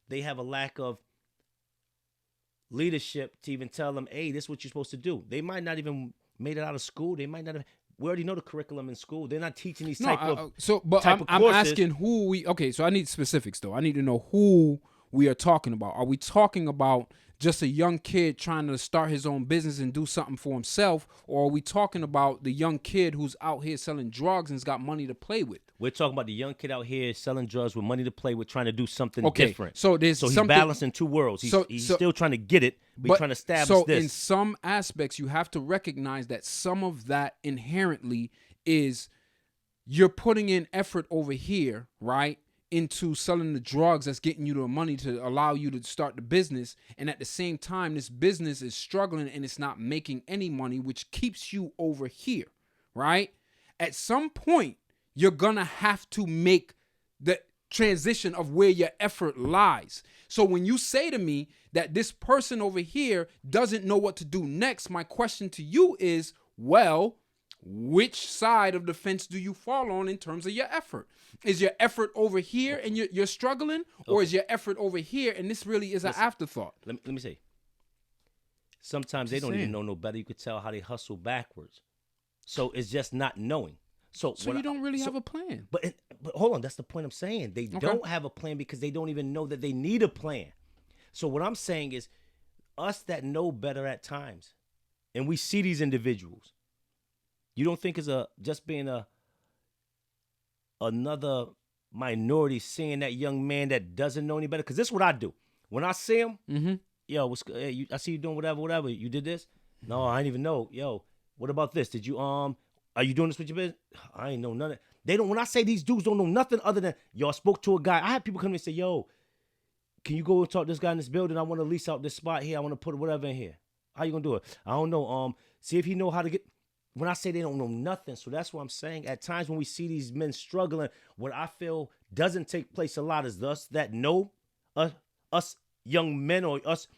they have a lack of leadership to even tell them, hey, this is what you're supposed to do. They might not even made it out of school. They might not have. We already know the curriculum in school. They're not teaching these type of I'm asking who we. Okay, so I need specifics though. I need to know who we are talking about. Are we talking about just a young kid trying to start his own business and do something for himself, or are we talking about the young kid who's out here selling drugs and's got money to play with? We're talking about the young kid out here selling drugs with money to play with, trying to do something different. So he's balancing two worlds. He's still trying to get it, but he's trying to establish this. So in some aspects, you have to recognize that some of that inherently is you're putting in effort over here, right, into selling the drugs that's getting you the money to allow you to start the business. And at the same time, this business is struggling and it's not making any money, which keeps you over here, right? At some point, you're going to have to make the transition of where your effort lies. So when you say to me that this person over here doesn't know what to do next, my question to you is, well, which side of the fence do you fall on in terms of your effort? Is your effort over here and you're struggling, or is your effort over here and this really is an afterthought? Let me say. Sometimes they don't even know no better. You could tell how they hustle backwards. So it's just not knowing. So you don't really have a plan. But hold on, that's the point I'm saying. They don't have a plan because they don't even know that they need a plan. So what I'm saying is, us that know better at times, and we see these individuals, you don't think it's just being another minority seeing that young man that doesn't know any better? Because this is what I do. When I see him, yo, I see you doing whatever. You did this? No, I didn't even know. Yo, what about this? Did you are you doing this with your business? I ain't know none of it. They don't. When I say these dudes don't know nothing other than, yo, I spoke to a guy. I had people come to me and say, yo, can you go and talk to this guy in this building? I want to lease out this spot here. I want to put whatever in here. How you gonna do it? I don't know. See if he know how to get. When I say they don't know nothing, so that's what I'm saying. At times when we see these men struggling, what I feel doesn't take place a lot is us that know us young men or us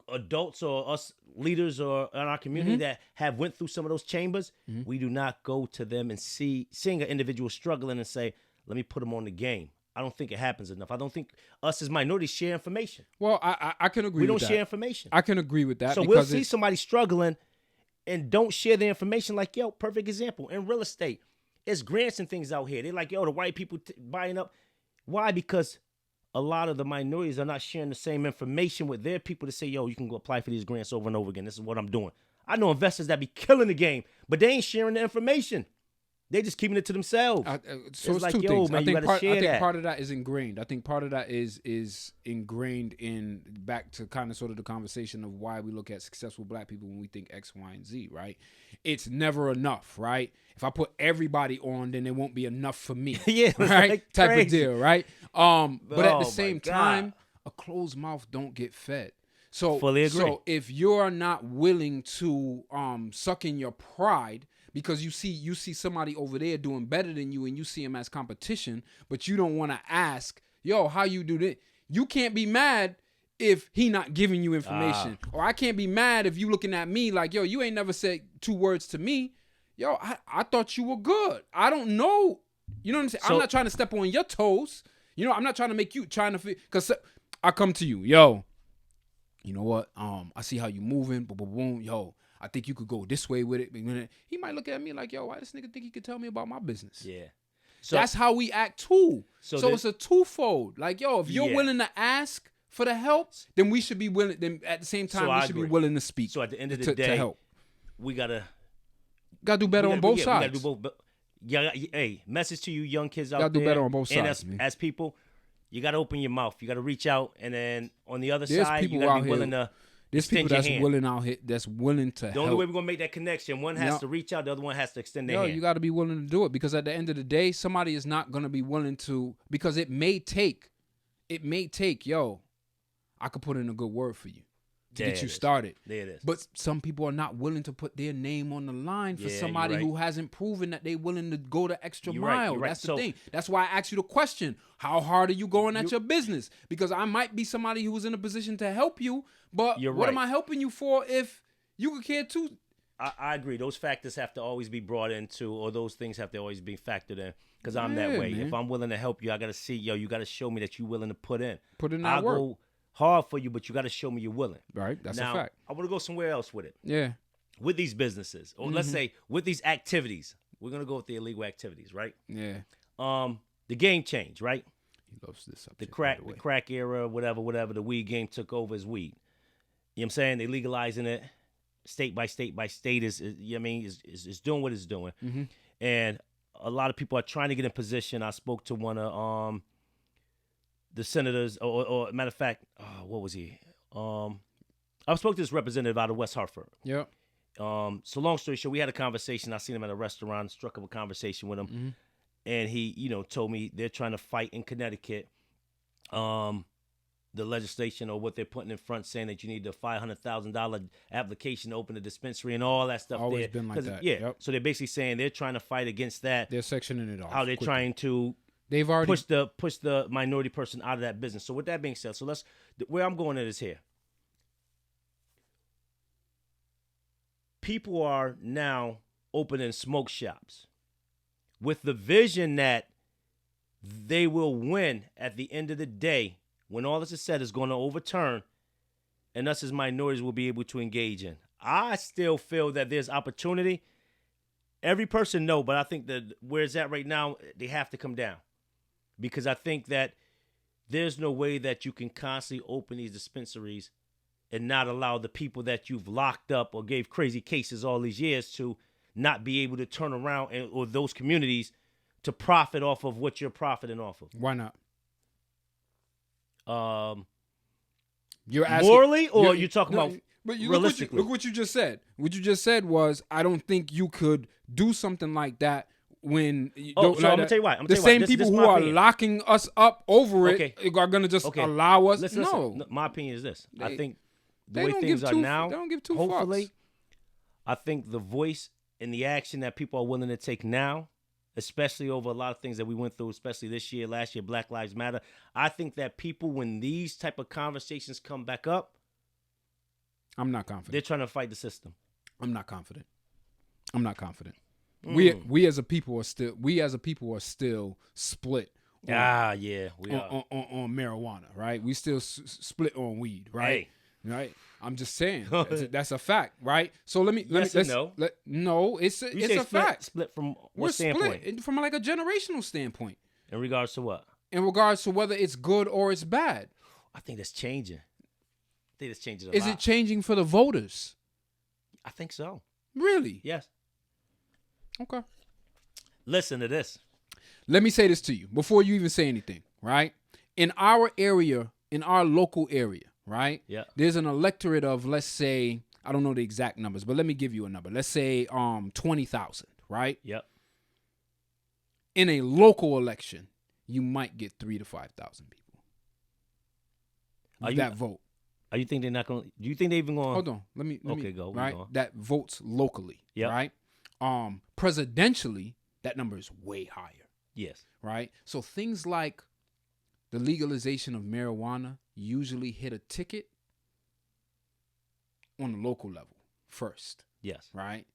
adults or us leaders or in our community that have went through some of those chambers. We do not go to them and seeing an individual struggling and say, let me put them on the game. I don't think it happens enough. I don't think us as minorities share information. Well, I can agree with that. We don't share information. I can agree with that. So we'll see somebody struggling and don't share the information. Like, yo, perfect example. In real estate, it's grants and things out here. They're like, yo, the white people buying up. Why? Because a lot of the minorities are not sharing the same information with their people to say, yo, you can go apply for these grants over and over again. This is what I'm doing. I know investors that be killing the game, but they ain't sharing the information. They just keeping it to themselves. So it's like, two yo, things. man, I think that. part of that is ingrained. I think part of that is ingrained in back to kind of sort of the conversation of why we look at successful black people when we think X, Y, and Z, right? It's never enough, right? If I put everybody on, then it won't be enough for me. Yeah, right? like type crazy. of deal, right? But at the Oh, same my God. time, a closed mouth don't get fed. So, Fully agree. So if you're not willing to suck in your pride because you see somebody over there doing better than you and you see him as competition, but you don't want to ask, yo, how you do this? You can't be mad if he not giving you information. Or I can't be mad if you looking at me like, yo, you ain't never said 2 words to me. Yo, I thought you were good. I don't know. You know what I'm saying? So, I'm not trying to step on your toes. You know, I'm not trying to make you trying to because I come to you, yo, you know what? I see how you moving, boom, boom, boom. Yo, I think you could go this way with it. He might look at me like, yo, why this nigga think he could tell me about my business? Yeah. So that's how we act too. So it's a twofold. Like, yo, if you're willing to ask for the help, then we should be willing. Then at the same time, we should be willing to speak. So at the end of the day, to help. We gotta do better on both sides. We gotta do both. But hey, message to you young kids out there. Gotta do better on both sides. And as people, you gotta open your mouth. You gotta reach out, and then on the other side, you gotta be willing to. There's people that's willing out here. That's willing to help. The only way we're gonna make that connection, one has to reach out, the other one has to extend their hand. You got to be willing to do it because at the end of the day, somebody is not gonna be willing to because it may take. Yo, I could put in a good word for you to get you started. There it is. But some people are not willing to put their name on the line for somebody who hasn't proven that they're willing to go the extra mile. Right. That's the thing. That's why I asked you the question, how hard are you going at your business? Because I might be somebody who's in a position to help you, but what am I helping you for if you could care too? I agree. Those factors have to always be brought into, or those things have to always be factored in. Because I'm that way. Man. If I'm willing to help you, I got to see, you got to show me that you're willing to put in. Put in that work. I'll go hard for you, but you got to show me you're willing. Right. That's now, a fact. I want to go somewhere else with it. Yeah. With these businesses, or let's say with these activities, we're going to go with the illegal activities, right? Yeah. The game changed, right? He loves this subject. The crack era, whatever, the weed game took over as weed. You know what I'm saying? They legalizing it state by state is you know what I mean, is doing what it's doing. Mm-hmm. And a lot of people are trying to get in position. I spoke to one of the senators, or matter of fact, what was he? I spoke to this representative out of West Hartford. Yeah. So long story short, we had a conversation. I seen him at a restaurant, struck up a conversation with him. Mm-hmm. And he, told me they're trying to fight in Connecticut, the legislation or what they're putting in front, saying that you need the $500,000 application to open a dispensary and all that stuff. Always been like that. Yeah. Yep. So they're basically saying they're trying to fight against that. They're sectioning it off. How they're trying to push the minority person out of that business. So with that being said, where I'm going at is here. People are now opening smoke shops with the vision that they will win at the end of the day. When all this is said, is going to overturn, and us as minorities will be able to engage in. I still feel that there's opportunity. Every person know, but I think that where it's at right now, they have to come down. Because I think that there's no way that you can constantly open these dispensaries and not allow the people that you've locked up or gave crazy cases all these years to not be able to turn around or those communities to profit off of what you're profiting off of. Why not? You're asking morally, or you're talking about realistically? Look what you just said. What you just said was, I don't think you could do something like that when. I'm gonna tell you why. The same people who are locking us up over it are gonna just allow us. Listen, my opinion is this. I think the way things are now, they don't give two hopefully, fucks. I think the voice and the action that people are willing to take now, especially over a lot of things that we went through, especially this year, last year, Black Lives Matter. I think that people, when these type of conversations come back up, I'm not confident. They're trying to fight the system. I'm not confident. We as a people are still split. We are on marijuana, right? We still split on weed, right? Hey. Right. I'm just saying that's a fact, right? So let's no, it's a fact. Split from what standpoint? Split from like a generational standpoint. In regards to what? in regards to whether it's good or it's bad. I think that's changing. I think that's changing a Is lot. it changing for the voters? I think so. Really? Yes. Okay. Listen to this. Let me say this to you before you even say anything, right? In our area, in our local area, right? Yeah. There's an electorate of, let's say, I don't know the exact numbers, but let me give you a number. Let's say 20,000, right? Yep. In a local election, you might get 3,000 to 5,000 people that vote. Are you think they're not going to, do you think they're even going to? Hold on. Let me go. Right? That votes locally, Yep. right? Presidentially, that number is way higher, Yes. right? So things like the legalization of marijuana usually hit a ticket on the local level first, Yes. right?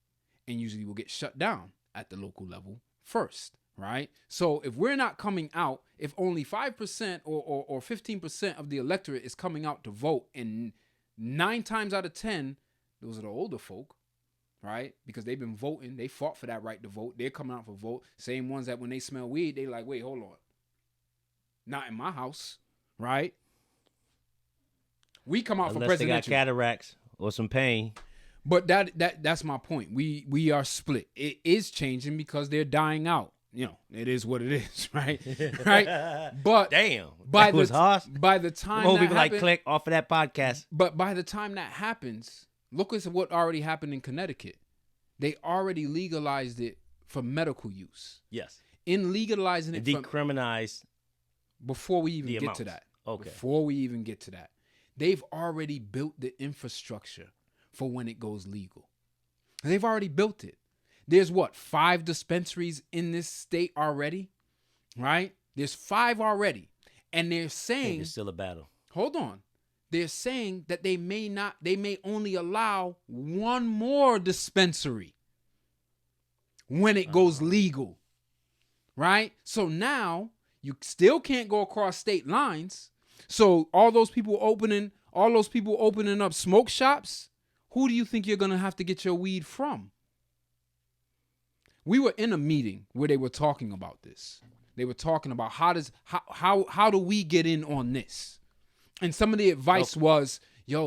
And usually will get shut down at the local level first, right? So if we're not coming out, if only 5% or 15% of the electorate is coming out to vote, and 9 times out of 10, those are the older folk, right? Because they've been voting, they fought for that right to vote. They're coming out for vote. Same ones that when they smell weed, they like, wait, hold on. Not in my house, right? We come out for presidential. Unless they got cataracts or some pain. But that's my point. We are split. It is changing because they're dying out. You know, it is what it is, right? Right. But damn, by that was harsh. By the time More that people happen, like click off of that podcast. But by the time that happens, look at what already happened in Connecticut. They already legalized it for medical use. Yes. In legalizing it, decriminalized. Before we even get to that. Okay. Before we even get to that, they've already built the infrastructure for when it goes legal. They've already built it. There's 5 dispensaries in this state already, right? There's 5 already. And they're saying it's still a battle. Hold on. They're saying that they may only allow 1 more dispensary when it goes legal. Right? So now you still can't go across state lines. So all those people opening up smoke shops, who do you think you're going to have to get your weed from? We were in a meeting where they were talking about this. They were talking about how do we get in on this? And some of the advice was,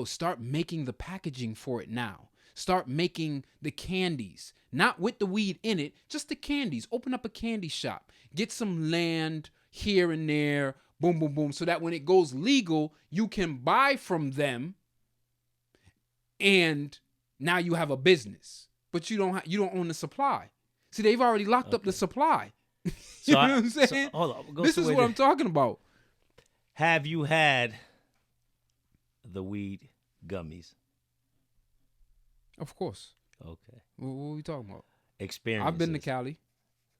start making the packaging for it now. Start making the candies, not with the weed in it, just the candies. Open up a candy shop. Get some land here and there, boom, boom, boom, so that when it goes legal, you can buy from them, and now you have a business. But you don't own the supply. See, they've already locked up the supply. You know what I'm saying? Hold on. This is what I'm talking about. Have you had the weed gummies? Of course. Okay. What are we talking about? Experience. I've been to Cali.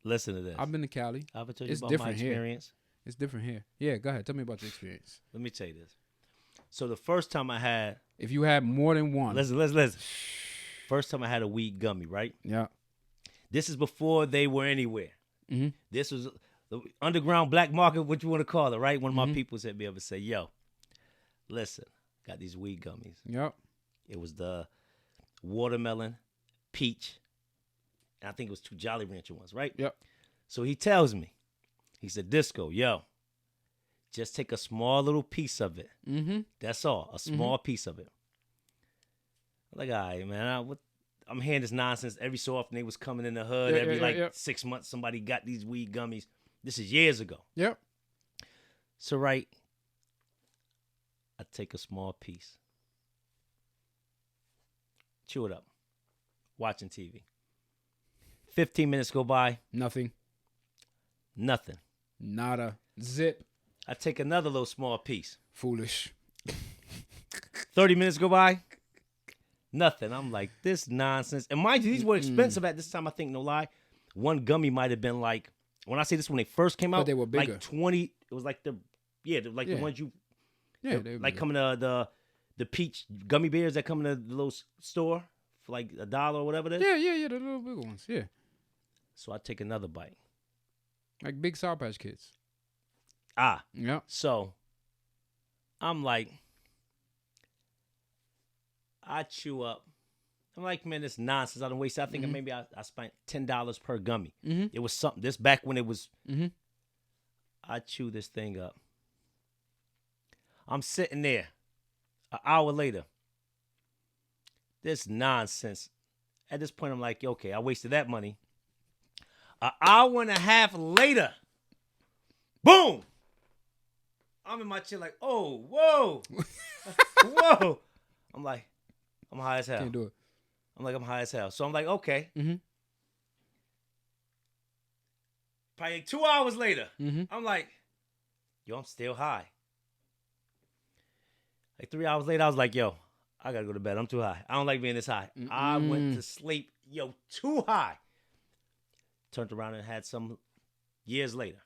Listen to this. I've been to Cali. I've told you It's about different my experience. Here. It's different here. Yeah, go ahead. Tell me about your experience. Let me tell you this. So the first time I had... If you had more than one. Listen. First time I had a weed gummy, right? Yeah. This is before they were anywhere. Mm-hmm. This was the underground black market, what you want to call it, right? One of my people said, be able to say, yo, listen, got these weed gummies. Yep. It was the watermelon, peach, and I think it was 2 Jolly Rancher ones, right? Yep. So he tells me, he said, Disco, yo, just take a small little piece of it. Mm-hmm. That's all, a small piece of it. I'm like, all right, man, I'm hearing this nonsense every so often. They was coming in the hood every 6 months. Somebody got these weed gummies. This is years ago. Yep. So, right, I take a small piece. Chew it up. Watching TV. 15 minutes go by. Nothing. Nada. Zip. I take another little small piece. Foolish. 30 minutes go by. Nothing. I'm like, this nonsense. And mind you, these were expensive at this time, I think, no lie. One gummy might have been like, when I say this, when they first came out, but they were bigger. Like 20. It was like the ones you, like coming to the peach gummy bears that come in the little store for like $1 or whatever it is. Yeah, the little big ones, yeah. So I take another bite. Like big Sour Patch Kids. Yeah. So I'm like, I chew up. I'm like, man, this nonsense. I don't waste. I think maybe I spent $10 per gummy. Mm-hmm. It was something. This back when it was. Mm-hmm. I chew this thing up. I'm sitting there an hour later. This nonsense. At this point, I'm like, okay, I wasted that money. An hour and a half later, boom! I'm in my chair like, oh, whoa. Whoa. I'm like, I'm high as hell. Can't do it. I'm high as hell. So I'm like, okay. Mm-hmm. Probably 2 hours later, Mm-hmm. I'm like, yo, I'm still high. Like 3 hours later, I was like, yo, I gotta go to bed. I'm too high. I don't like being this high. I went to sleep, yo, too high. Turned around and had some years later.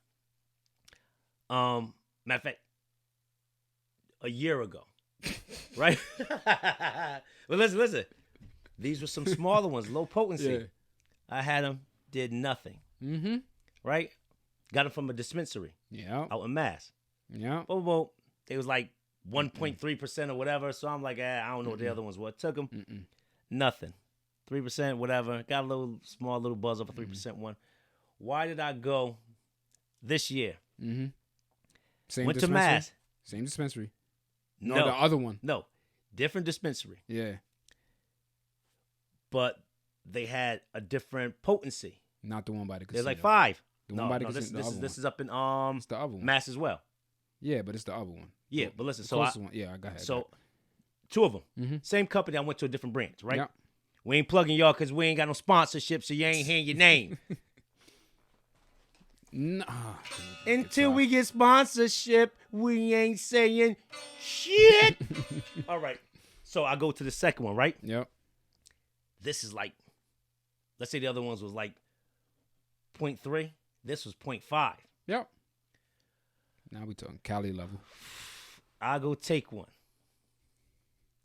Matter of fact, a year ago, right? But listen. These were some smaller ones, low potency. Yeah. I had them, did nothing. Mm-hmm. Right? Got them from a dispensary. Yeah. Out in Mass. Yeah. Boom. They was like 1.3% or whatever. So I'm like, I don't know what the other ones were. Took them. Nothing. 3%, whatever. Got a little small little buzz of a 3% one. Why did I go this year? Mm-hmm. Same Went to dispensary? Mass. Same dispensary. No, the other one. No. Different dispensary. Yeah. But they had a different potency. Not the one by the casino. They're like 5. The one by the casino. This is up in It's the other one. Mass as well. Yeah, but it's the other one. Yeah, but listen, The so closest one. Yeah, I got it. So 2 of them. Mm-hmm. Same company. I went to a different branch, right? Yeah. We ain't plugging y'all because we ain't got no sponsorship, so you ain't hearing your name. Nah. Until we get sponsorship, we ain't saying shit. All right. So I go to the second one, right? Yep. This is like, let's say the other ones was like 0.3. This was 0.5. Yep. Now we talking Cali level. I go take one.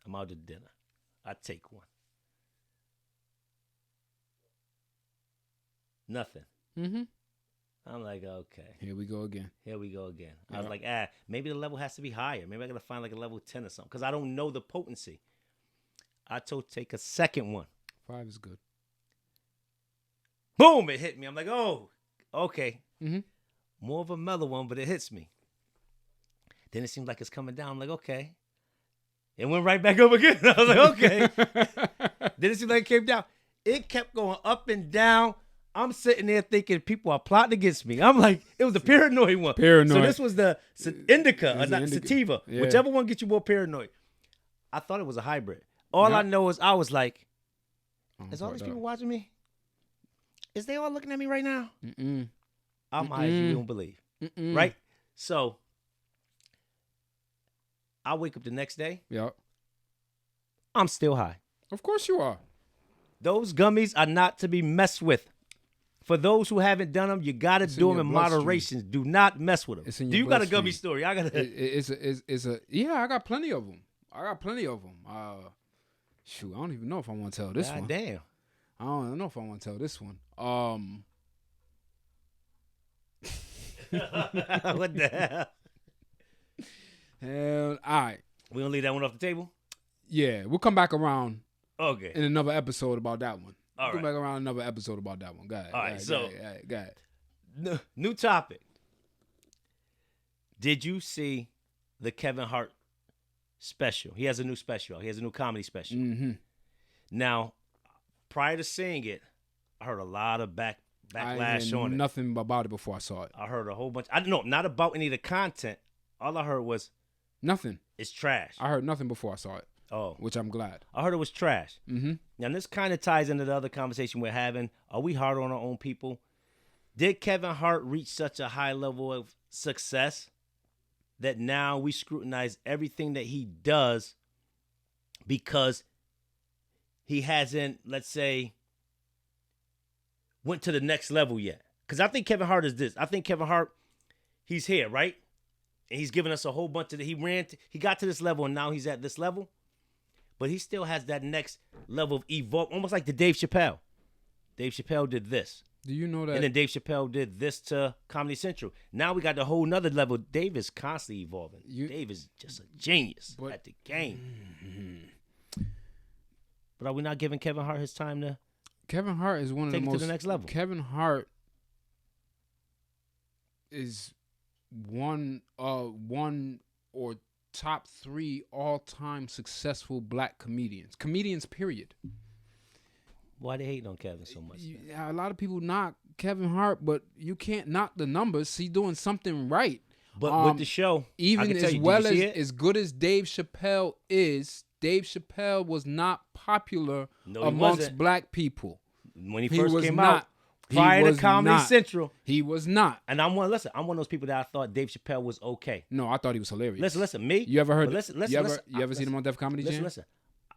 I'm out to dinner. I take one. Nothing. Mm-hmm. I'm like, okay. Here we go again. I Yeah. was like, maybe the level has to be higher. Maybe I got to find like a level 10 or something because I don't know the potency. I take a second one. 5 is good. Boom, it hit me. I'm like, oh, okay. Mm-hmm. More of a mellow one, but it hits me. Then it seems like it's coming down. I'm like, okay. It went right back up again. I was like, okay. Then it seemed like it came down. It kept going up and down. I'm sitting there thinking people are plotting against me. I'm like, it was the paranoid one. Paranoid. So this was the indica, or It was not the indica. sativa. Yeah. Whichever one gets you more paranoid. I thought it was a hybrid. All I know is I was like, is all these people watching me? Is they all looking at me right now? Mm-mm. I'm high as you don't believe. Mm-mm. Right? So I wake up the next day. Yep. I'm still high. Of course you are. Those gummies are not to be messed with. For those who haven't done them, you got to do them in moderation. Do not mess with them. It's in Do your you got a bloodstream. gummy story? I got to. It's a yeah. I got plenty of them. Shoot, I don't even know if I want to tell this one. Damn. I don't know if I want to tell this one. What the hell? Hell, all right. We gonna leave that one off the table? Yeah, we'll come back around Okay. in another episode about that one. All We'll come right. back around another episode about that one. Go ahead. All right, so- go ahead. New topic. Did you see the Kevin Hart special? He has a new special. He has a new comedy special. Mm-hmm. Now, prior to seeing it, I heard a lot of I backlash knew on it. nothing about it before I saw it. I heard a whole bunch. I don't know, not about any of the content. All I heard was Nothing. it's trash. I heard nothing before I saw it, Oh, which I'm glad. I heard it was trash. Mm-hmm. Now, this kind of ties into the other conversation we're having. Are we hard on our own people? Did Kevin Hart reach such a high level of success that now we scrutinize everything that he does because he hasn't, let's say, went to the next level yet? Because I think Kevin Hart is this. I think Kevin Hart, he's here, right? And he's given us a whole bunch of, he got to this level and now he's at this level. But he still has that next level of evolve, almost like the Dave Chappelle. Dave Chappelle did this. Do you know that? And then Dave Chappelle did this to Comedy Central. Now we got the whole nother level. Dave is constantly evolving. Dave is just a genius at the game. Mm-hmm. But are we not giving Kevin Hart his time to Kevin Hart is one of take the it most. to the next level? Kevin Hart is one or top 3 all-time successful black comedians, period. Why they hating on Kevin so much? Yeah, a lot of people knock Kevin Hart, but you can't knock the numbers. He's doing something right. But with the show, even as well as good as Dave Chappelle is, Dave Chappelle was not popular amongst black people when he first came out. Prior to Comedy Central, he was not. And I'm one of those people that I thought Dave Chappelle was okay. No, I thought he was hilarious. Listen, me. You ever heard? Listen. You ever seen him on Def Comedy Jam? Listen.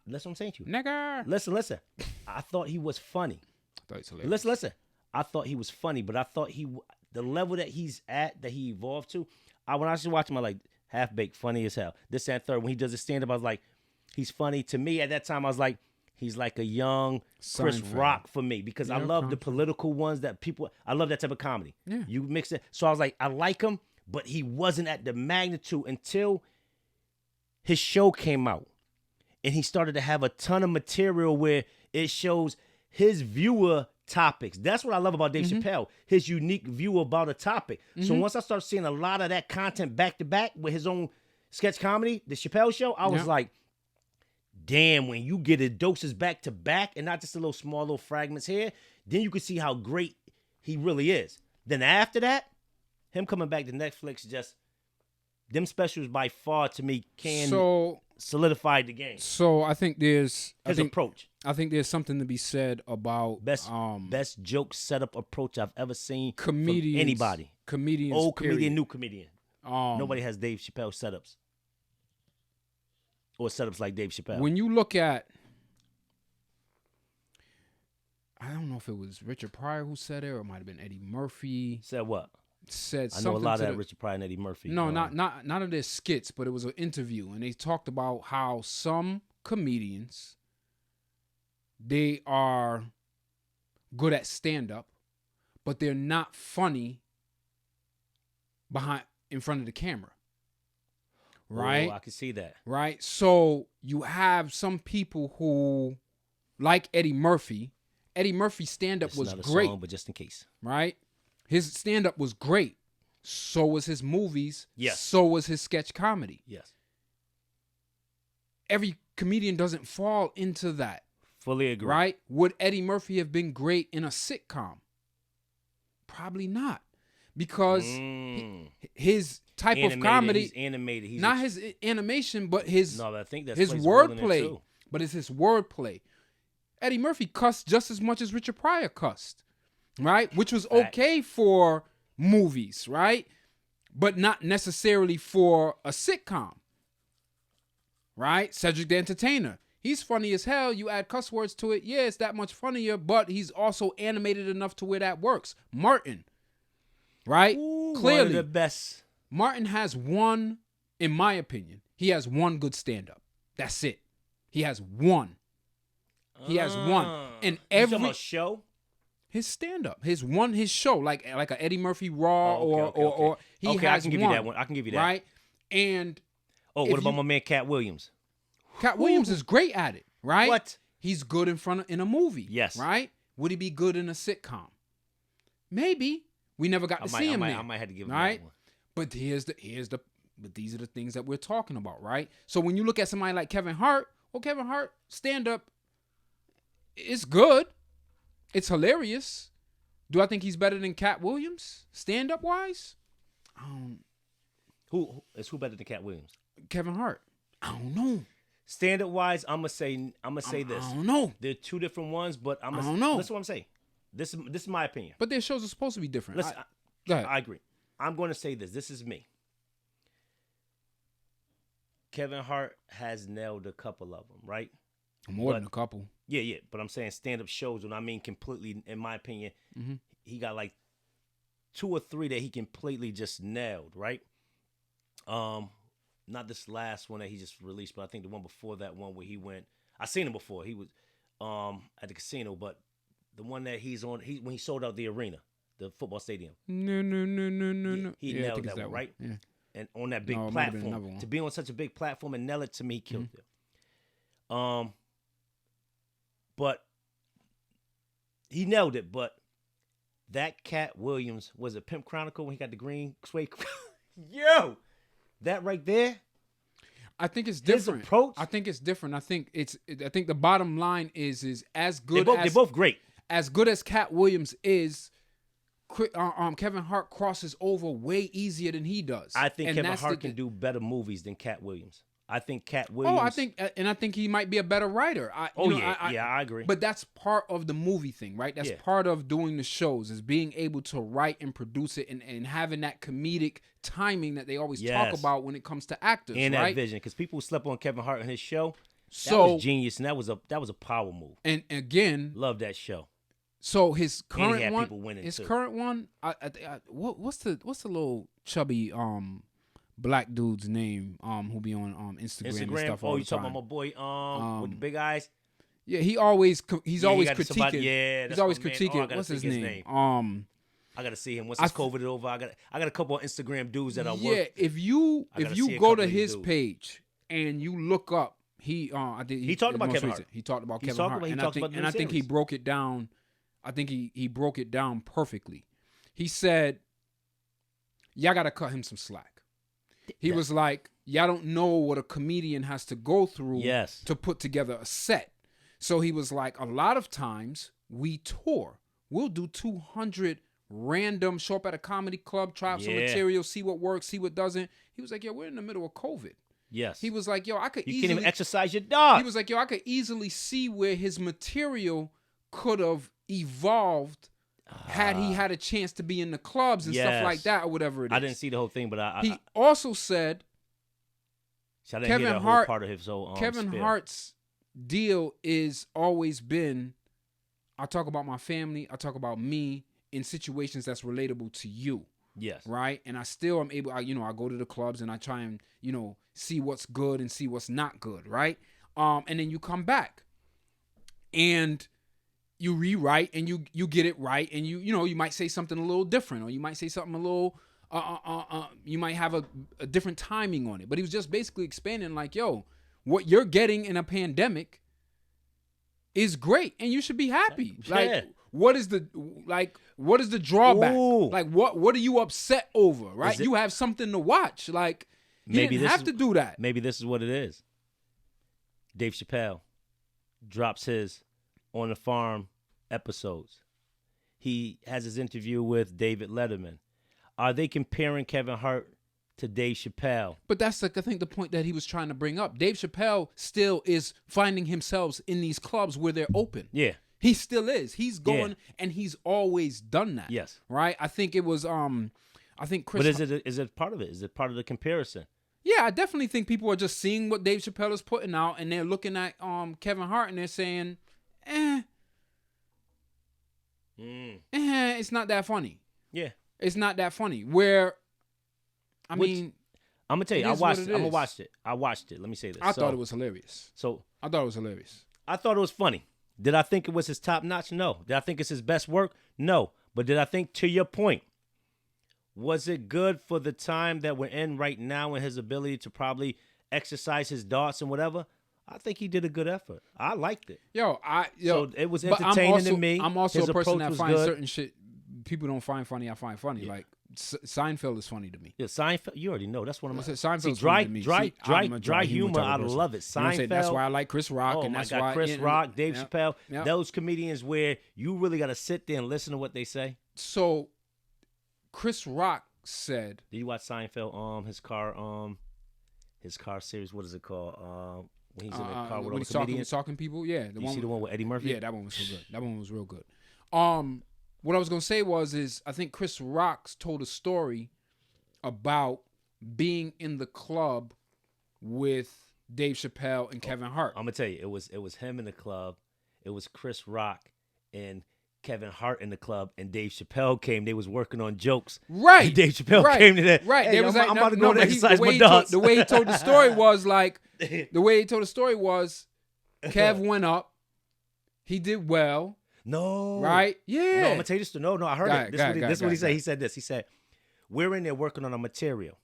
That's what I'm saying to you. Nigga. Listen. I thought he was funny. I thought he was hilarious. Listen. I thought he was funny, but I thought the level that he's at, that he evolved to. When I was watching him, like half baked, funny as hell. This and third. When he does his stand up, I was like, he's funny. To me at that time, I was like, he's like a young Chris Rock for me, because I love the political ones that people. I love that type of comedy. Yeah. You mix it. So I was like, I like him, but he wasn't at the magnitude until his show came out. And he started to have a ton of material where it shows his viewer topics. That's what I love about Dave Chappelle, his unique view about a topic. So once I started seeing a lot of that content back to back with his own sketch comedy, the Chappelle Show, I was like, damn, when you get it doses back to back and not just a little small little fragments here, then you can see how great he really is. Then after that, him coming back to Netflix, just them specials by far to me solidified the game. So I think his approach. I think there's something to be said about best joke setup approach I've ever seen comedians, from anybody. Comedians, old period. Comedian, new comedian. Nobody has Dave Chappelle setups. Or setups like Dave Chappelle. When you look at, I don't know if it was Richard Pryor who said it, or it might have been Eddie Murphy. Said what? Said I know a lot of that Richard Pryor and Eddie Murphy. No, not of their skits, but it was an interview, and they talked about how some comedians, they are good at stand-up, but they're not funny in front of the camera. Right? Oh, I can see that. Right? So you have some people who, like Eddie Murphy's stand-up was great. Song, but just in case. Right? His stand-up was great. So was his movies. Yes. So was his sketch comedy. Yes. Every comedian doesn't fall into that. Fully agree. Right? Would Eddie Murphy have been great in a sitcom? Probably not. Because his type of comedy, he's animated. He's not his animation, but his I think that's his wordplay. But it's his wordplay. Eddie Murphy cussed just as much as Richard Pryor cussed, right? Which was okay for movies, right? But not necessarily for a sitcom, right? Cedric the Entertainer. He's funny as hell. You add cuss words to it. Yeah, it's that much funnier, but he's also animated enough to where that works. Martin. Right? Ooh, clearly, one of the best. Martin has one, in my opinion, he has one good stand-up. That's it. He has one. He has one. And every talking about show? His stand-up. His show, like a Eddie Murphy Raw or he has I can give you that one. I can give you that. Right? And what about my man Cat Williams? Cat Williams is great at it, right? What? He's good in a movie. Yes. Right? Would he be good in a sitcom? Maybe. We never got to see him there. I might have to give him right? that one. But but these are the things that we're talking about, right? So when you look at somebody like Kevin Hart, Kevin Hart stand-up is good. It's hilarious. Do I think he's better than Cat Williams, stand-up wise? Who better than Cat Williams? Kevin Hart. I don't know. Stand-up wise, I'm gonna say this. I don't know. They're two different ones, but I don't know. Listen what I'm saying. This is my opinion. But their shows are supposed to be different. Listen, go ahead. I agree. I'm going to say this. This is me. Kevin Hart has nailed a couple of them, right? More than a couple. Yeah. But I'm saying stand-up shows, when I mean completely, in my opinion, he got like 2 or 3 that he completely just nailed, right? Not this last one that he just released, but I think the one before that one where he went. I seen him before. He was at the casino, but the one that he's on, when he sold out the arena, the football stadium. No. He nailed that one, right? Yeah. And on that big platform, to be on such a big platform and nail it, to me, he killed it. But he nailed it. But that Cat Williams, was it Pimp Chronicle when he got the green suede? Yo, that right there. I think it's His different. approach. I think it's different. I think the bottom line is as good They're both great. as good as Cat Williams is. Kevin Hart crosses over way easier than he does. I think Kevin Hart can do better movies than Cat Williams. I think Cat Williams. Oh, I think he might be a better writer. I agree. But that's part of the movie thing, right? That's part of doing the shows, is being able to write and produce it and having that comedic timing that they always talk about when it comes to actors, and right? that vision, because people slept on Kevin Hart and his show. That was genius, and that was a power move. And again, love that show. So his current one, what's the little chubby black dude's name who be on Instagram and stuff all the time? Oh, you talking about my boy with the big eyes? Yeah, he's always critiquing. He's always critiquing. What's his name? I gotta see him once this COVID is over. I got a couple of Instagram dudes that I work. Yeah, if you go to his page and you look up, he talked about Kevin Hart. He talked about Kevin Hart, and I think he broke it down. I think he broke it down perfectly. He said, y'all got to cut him some slack. He was like, y'all don't know what a comedian has to go through to put together a set. So he was like, a lot of times we tour. We'll do 200 random, show up at a comedy club, try out some material, see what works, see what doesn't. He was like, we're in the middle of COVID. Yes. He was like, I could You can't even exercise your dog. He was like, I could easily see where his material could have evolved had he had a chance to be in the clubs and stuff like that or whatever it is. I didn't see the whole thing, but he also said Kevin Hart, part of his Kevin Hart's deal is always been, I talk about my family, I talk about me in situations that's relatable to you. Yes. Right? And I still am able, I go to the clubs and I try and, see what's good and see what's not good, right? And then you come back and you rewrite and you get it right, and you might say something a little different, or you might say something a little you might have a different timing on it. But he was just basically expanding like, what you're getting in a pandemic is great and you should be happy. Like what is the drawback? Ooh. Like what are you upset over, right? You have something to watch. Like you didn't have to do that. Maybe this is what it is. Dave Chappelle drops his On the Farm episodes. He has his interview with David Letterman. Are they comparing Kevin Hart to Dave Chappelle? But that's I think the point that he was trying to bring up. Dave Chappelle still is finding himself in these clubs where they're open. Yeah. He still is. He's going and he's always done that. Yes. Right? I think it was I think Chris. But is it part of it? Is it part of the comparison? Yeah, I definitely think people are just seeing what Dave Chappelle is putting out and they're looking at Kevin Hart and they're saying, it's not that funny. Yeah. It's not that funny. Where, I mean, I'm gonna tell you, I watched it. I watched it. Let me say this. I thought it was hilarious. I thought it was funny. Did I think it was his top notch? No. Did I think it's his best work? No. But did I think, to your point, was it good for the time that we're in right now and his ability to probably exercise his darts and whatever? I think he did a good effort. I liked it. So it was entertaining to me. I'm also his a person that finds good. certain shit people don't find funny. I find funny. Like Seinfeld is funny to me. Yeah, Seinfeld. You already know that's one of my. Seinfeld's dry, funny to me. dry humor. I love it. Seinfeld. That's why I like Chris Rock. Oh and my that's God, why Chris Rock, Dave Chappelle. Yep. Those comedians where you really got to sit there and listen to what they say. So, Chris Rock said. Did you watch Seinfeld? His car series. What is it called? When he's in the car with all the comedians. Talking people. Yeah. You see the one with Eddie Murphy? Yeah, that one was so good. That one was real good. What I was gonna say is I think Chris Rock told a story about being in the club with Dave Chappelle and Kevin Hart. I'm gonna tell you, it was him in the club. It was Chris Rock and Kevin Hart in the club, and Dave Chappelle came. They was working on jokes. Right. And Dave Chappelle came to that. Right. Hey, I'm about to go to exercise my dogs. The way he told the story was like, Kev went up. He did well. No. Right? Yeah. No, I'm gonna tell you this. No, I heard it. This is what he said. He said this. He said, we're in there working on a material.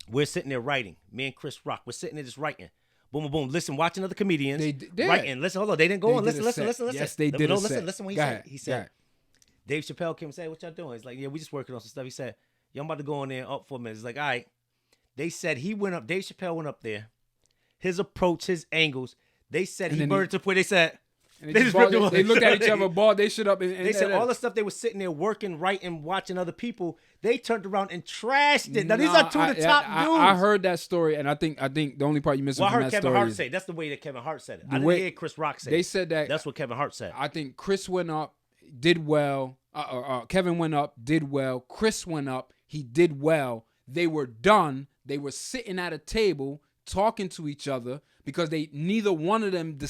We're sitting there writing. Me and Chris Rock. We're sitting there just writing. Boom, boom, boom. Listen, watching other comedians. They did. Writing. Listen, hold on. They didn't go on. Listen. Yes, they did. Listen what he said. He said, Dave Chappelle came and said, what y'all doing? He's like, yeah, we just working on some stuff. He said, I'm about to go in there up for a minute. It's like, all right. They said he went up. Dave Chappelle went up there. His approach, his angles. They said he burned to the point. They said. And they looked at each other, balled they shit up. And they said all the stuff they were sitting there working, writing, watching other people. They turned around and trashed it. Now these are two of the top dudes. I heard that story, and I think the only part you missed from that story. Well, I heard Kevin Hart say that's the way that Kevin Hart said it. I didn't hear Chris Rock say it. They said that. That's what Kevin Hart said. I think Chris went up, did well. Kevin went up, did well. Chris went up, he did well. They were done. They were sitting at a table talking to each other. Because neither one of them, they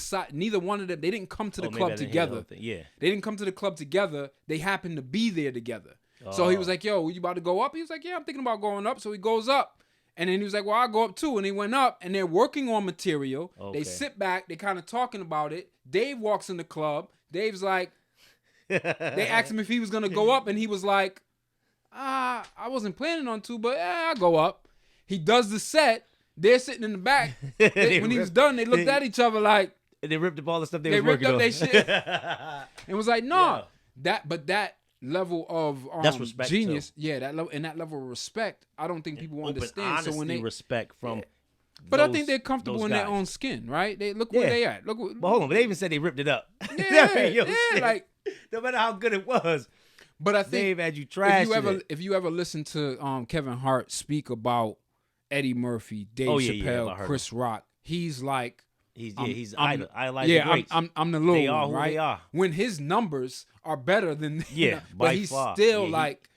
didn't come to the club together. Yeah. They didn't come to the club together. They happened to be there together. So he was like, yo, you about to go up? He was like, yeah, I'm thinking about going up. So he goes up. And then he was like, well, I'll go up too. And he went up and they're working on material. Okay. They sit back. They kind of talking about it. Dave walks in the club. Dave's like, they asked him if he was going to go up. And he was like, I wasn't planning on to, but I'll go up. He does the set. They're sitting in the back. When he was done, they looked at each other like they ripped up all the stuff they was working on. They ripped up their shit. And was like, no, that level of that's respect genius, too. yeah, that level of respect, I don't think people understand. Honesty, so when they respect from, but I think they're comfortable in their own skin, right? They look where they at. But hold on, but they even said they ripped it up. Yeah, like no matter how good it was. But I think Dave had you trashing if you ever listen to Kevin Hart speak about Eddie Murphy, Dave Chappelle, Chris Rock, he's like he's idol. I'm the little they are one, who right? They are. When his numbers are better than but he's far. still like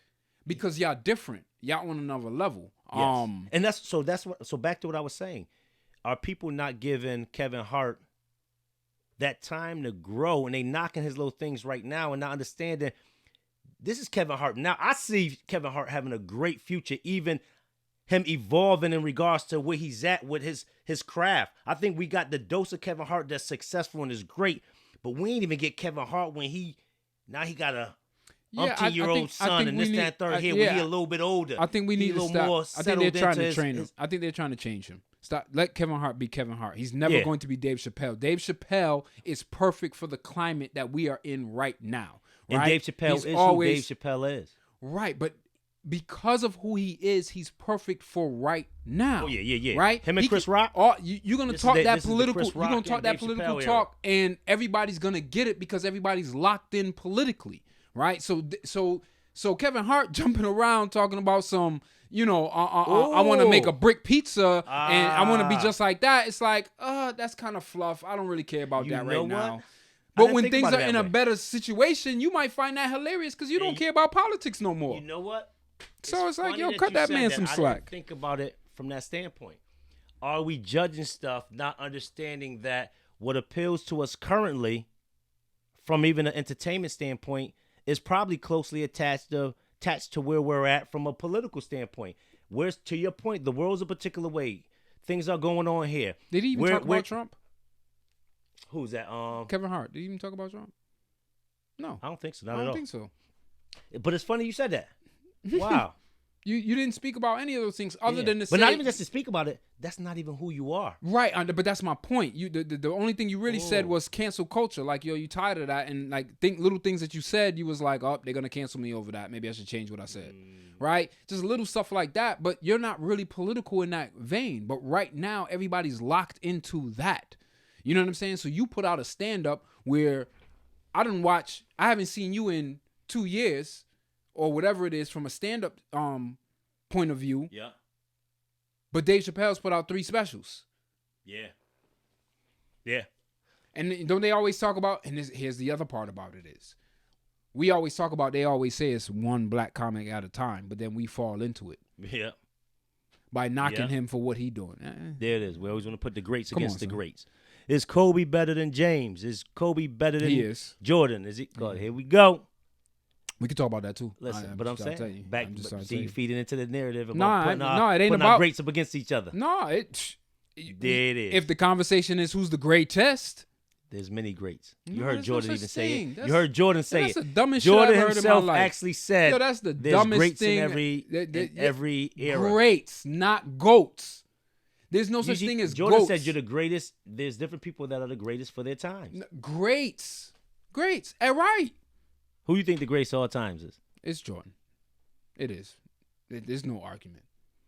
because y'all different, y'all on another level. Yes. And that's what. So back to what I was saying, are people not giving Kevin Hart that time to grow, and they knocking his little things right now and not understanding this is Kevin Hart. Now I see Kevin Hart having a great future, even him evolving in regards to where he's at with his craft. I think we got the dose of Kevin Hart that's successful and is great, but we ain't even get Kevin Hart when he got a 18-year-old son and this, that, third here when he a little bit older. I think we need to stop. More I think they're trying to train him. his, I think they're trying to change him. Stop. Let Kevin Hart be Kevin Hart. He's never going to be Dave Chappelle. Dave Chappelle is perfect for the climate that we are in right now. Right? And Dave Chappelle is who Dave Chappelle is. Right, but because of who he is, he's perfect for right now. Oh yeah. Right? Him and Chris Rock. You're gonna talk that political. You're gonna talk that political talk, and everybody's gonna get it because everybody's locked in politically, right? So Kevin Hart jumping around talking about some, I want to make a brick pizza and I want to be just like that. It's like, that's kind of fluff. I don't really care about that right now. But when things are in a better situation, you might find that hilarious because you don't care about politics no more. You know what? So it's like, yo, cut that man some slack. Think about it from that standpoint. Are we judging stuff, not understanding that what appeals to us currently, from even an entertainment standpoint, is probably closely attached to where we're at from a political standpoint. Where's, to your point, the world's a particular way. Things are going on here. Did he even talk about Trump? Who's that? Kevin Hart. Did he even talk about Trump? No. I don't think so. Not at all. I don't think so. But it's funny you said that. Wow. You didn't speak about any of those things other than to say. But not even just to speak about it. That's not even who you are. Right. But that's my point. The only thing you really said was cancel culture. Like, yo, you tired of that. And like little things that you said, you was like, oh, they're going to cancel me over that. Maybe I should change what I said. Right? Just little stuff like that. But you're not really political in that vein. But right now, everybody's locked into that. You know what I'm saying? So you put out a stand-up where I haven't seen you in 2 years or whatever it is from a stand-up point of view. Yeah. But Dave Chappelle's put out 3 specials. Yeah. Yeah. And don't they always talk about, and here's the other part about it is, they always say it's one black comic at a time, but then we fall into it. Yeah. By knocking him for what he doing. There it is. We always want to put the greats against the greats. Is Kobe better than James? Is Kobe better than Jordan? Is he? God, here we go. We could talk about that too. Listen, but I'm saying, you feeding into the narrative of putting our greats up against each other. No, there it is. If the conversation is who's the greatest, there's many greats. You heard Jordan even say it. You heard Jordan say it. That's the dumbest Jordan shit I've heard himself in my life. actually said, yo, that's the there's dumbest greats thing in every era. Greats, not goats. There's no such thing as Jordan goats. said you're the greatest. There's different people that are the greatest for their times. Greats. And right. Who you think the greatest of all times is? It's Jordan. It is. There's no argument.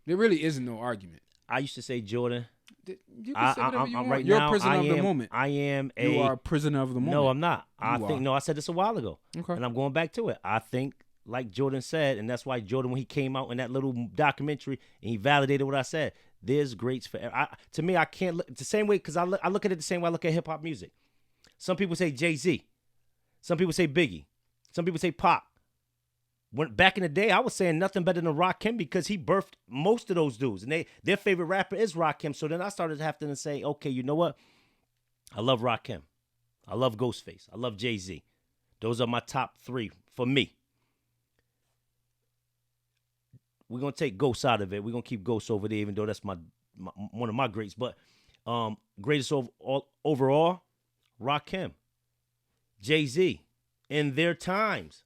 There really isn't no argument. I used to say Jordan. You can say whatever you want. Right You're now, a prisoner of the moment. I am You are a prisoner of the moment. No, I'm not. I said this a while ago. Okay. And I'm going back to it. I think, like Jordan said, and that's why Jordan, when he came out in that little documentary and he validated what I said, there's greats for. To me, I can't look the same way because I look at it the same way I look at hip hop music. Some people say Jay-Z. Some people say Biggie. Some people say Pac. When back in the day, I was saying nothing better than Rakim because he birthed most of those dudes, and their favorite rapper is Rakim. So then I started having to say, okay, you know what? I love Rakim. I love Ghostface. I love Jay-Z. Those are my top 3 for me. We're gonna take Ghost out of it. We're gonna keep Ghost over there, even though that's my one of my greats. But greatest overall, Rakim, Jay-Z, in their times.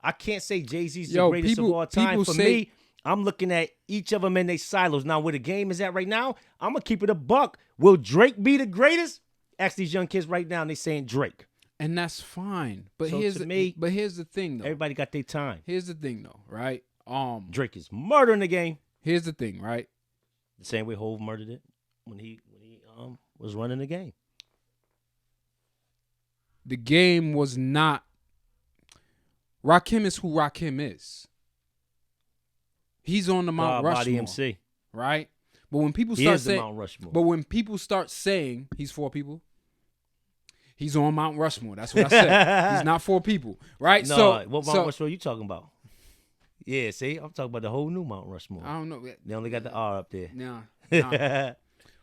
I can't say Jay-Z's the greatest of all time. For me, I'm looking at each of them in their silos. Now, where the game is at right now, I'm going to keep it a buck. Will Drake be the greatest? Ask these young kids right now, and they saying Drake. And that's fine. But so here's the thing, though. Everybody got their time. Here's the thing, though, right? Drake is murdering the game. Here's the thing, right? The same way Hov murdered it when he was running the game. The game was not. Rakim is who Rakim is. He's on the Mount Rushmore, Body MC, right? But when people start saying, Mount Rushmore. But when people start saying he's 4 people, he's on Mount Rushmore. That's what I said. He's not 4 people, right? No, what Mount Rushmore are you talking about? Yeah, see, I'm talking about the whole new Mount Rushmore. I don't know. They only got the R up there. Nah.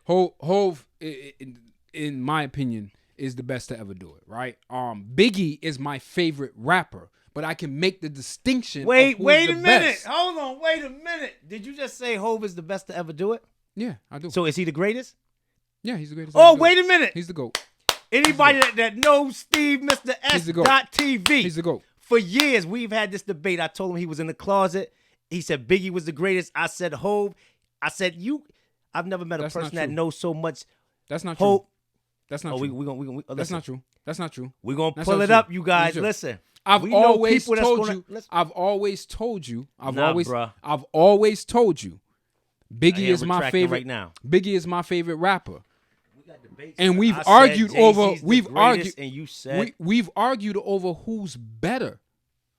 Hov, in my opinion, is the best to ever do it, right? Biggie is my favorite rapper. But I can make the distinction. Wait a minute. Best. Hold on. Wait a minute. Did you just say Hov is the best to ever do it? Yeah, I do. So is he the greatest? Yeah, he's the greatest. Oh, wait a minute. He's the GOAT. Anybody that knows Steve, Mr. S.TV. He's the GOAT. For years, we've had this debate. I told him he was in the closet. He said Biggie was the greatest. I said Hov. I said I've never met a person that knows so much. That's not true. That's not true. That's not true. That's not true. We're going to pull it up, you guys. Listen. I've always told you. I've always told you. Biggie is my favorite right now. Biggie is my favorite rapper. And we've argued over. We've argued. And you said we've argued over who's better.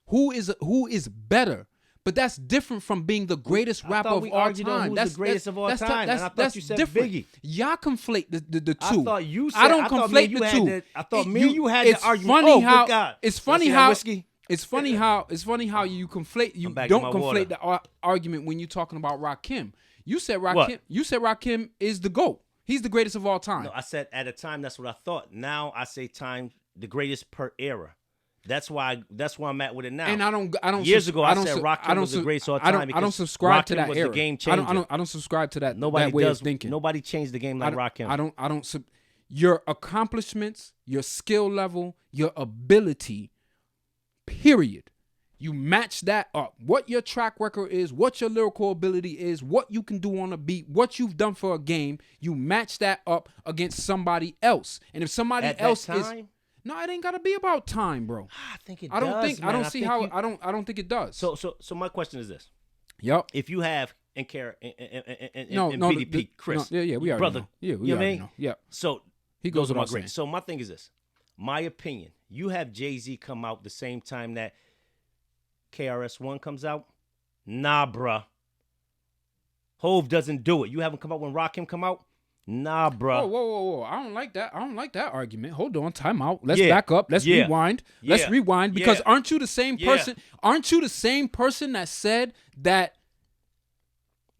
Who is better? But that's different from being the greatest rapper of all time. That's the greatest of all time. And I thought you said different. Biggie. Y'all conflate the two. I thought you said. I don't conflate the two. I thought me and you had the argument. Funny how, God. It's funny how. It's funny how you conflate. You don't conflate the argument when you're talking about Rakim. You said Rakim. What? You said Rakim is the GOAT. He's the greatest of all time. No, I said at a time that's what I thought. Now I say time the greatest per era. That's why I'm at with it now. And I don't. Years ago, I said Rakim was the greatest all time. I don't subscribe to that was era. The game changer. I don't subscribe to that. That way of thinking. Nobody changed the game like Rakim. I don't. Your accomplishments, your skill level, your ability. Period. You match that up. What your track record is, what your lyrical ability is, what you can do on a beat, what you've done for a game. You match that up against somebody else. And if somebody else is. No, it ain't gotta be about time, bro. I think it does. Man. I don't see how. I don't think it does. So my question is this. Yep. If you have and BDP, Chris, we already brother, know. Yeah, we you know already what I mean? know. Yeah. So he goes with my great. So my thing is this. My opinion. You have Jay-Z come out the same time that KRS-One comes out. Nah, bruh. Hov doesn't do it. You haven't come out when Rakim come out. Nah, bro. Whoa. I don't like that. I don't like that argument. Hold on. Time out. Let's back up. Let's rewind. Let's rewind. Because aren't you the same person? Aren't you the same person that said that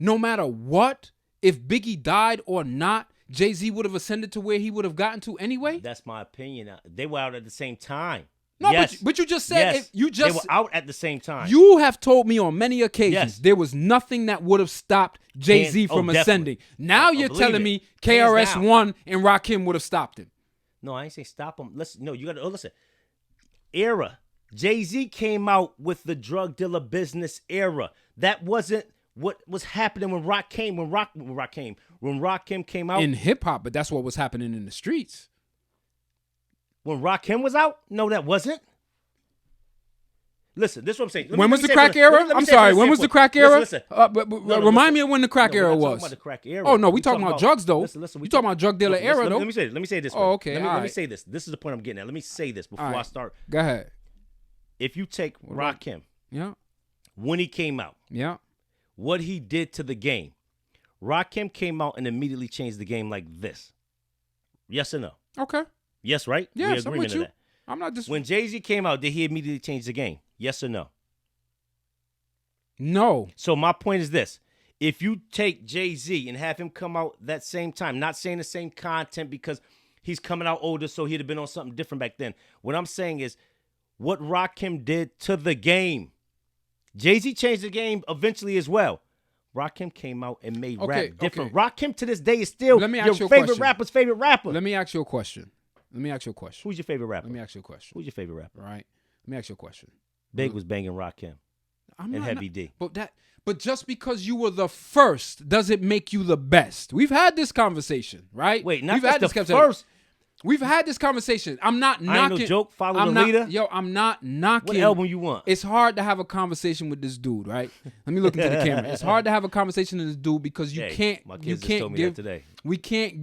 no matter what, if Biggie died or not, Jay-Z would have ascended to where he would have gotten to anyway? That's my opinion. They were out at the same time. No, yes. but you just said they were out at the same time. You have told me on many occasions there was nothing that would have stopped Jay-Z from ascending. Now you're telling me KRS-One and Rakim would have stopped him. No, I ain't say stop him. Listen, no, you got to listen. Era. Jay-Z came out with the drug dealer business era. That wasn't what was happening when Rakim came out in hip hop, but that's what was happening in the streets. When Rakim was out? No, that wasn't. Listen, this is what I'm saying. When was the crack era? I'm sorry. When was the crack era? Remind me of when the crack era was. About the crack era. Oh no, we talking about drugs though. Listen, we talking about drug dealer era though. Let me say it this way. Oh, okay. Let me say this. This is the point I'm getting at. Let me say this before I start. Go ahead. If you take Rakim, yeah, when he came out, yeah, what he did to the game, Rakim came out and immediately changed the game like this. Yes or no? Okay. Yes, right? Yes, I'm with you. I'm not just. When Jay-Z came out, did he immediately change the game? Yes or no? No. So my point is this. If you take Jay-Z and have him come out that same time, not saying the same content because he's coming out older, so he'd have been on something different back then. What I'm saying is what Rakim did to the game. Jay-Z changed the game eventually as well. Rakim came out and made rap different. Rakim to this day is still your favorite rapper's favorite rapper. Let me ask you a question. Who's your favorite rapper? Let me ask you a question. Who's your favorite rapper? All right. Let me ask you a question. Big was banging Rakim. And Heavy D. But just because you were the first doesn't make you the best. We've had this conversation, right? Wait, not just the first. We've had this conversation. I'm not knocking. I ain't no joke. Follow the leader. Yo, I'm not knocking. What album you want? It's hard to have a conversation with this dude, right? Let me look into the camera. It's hard to have a conversation with this dude because you can't. My kids just told me that today. We can't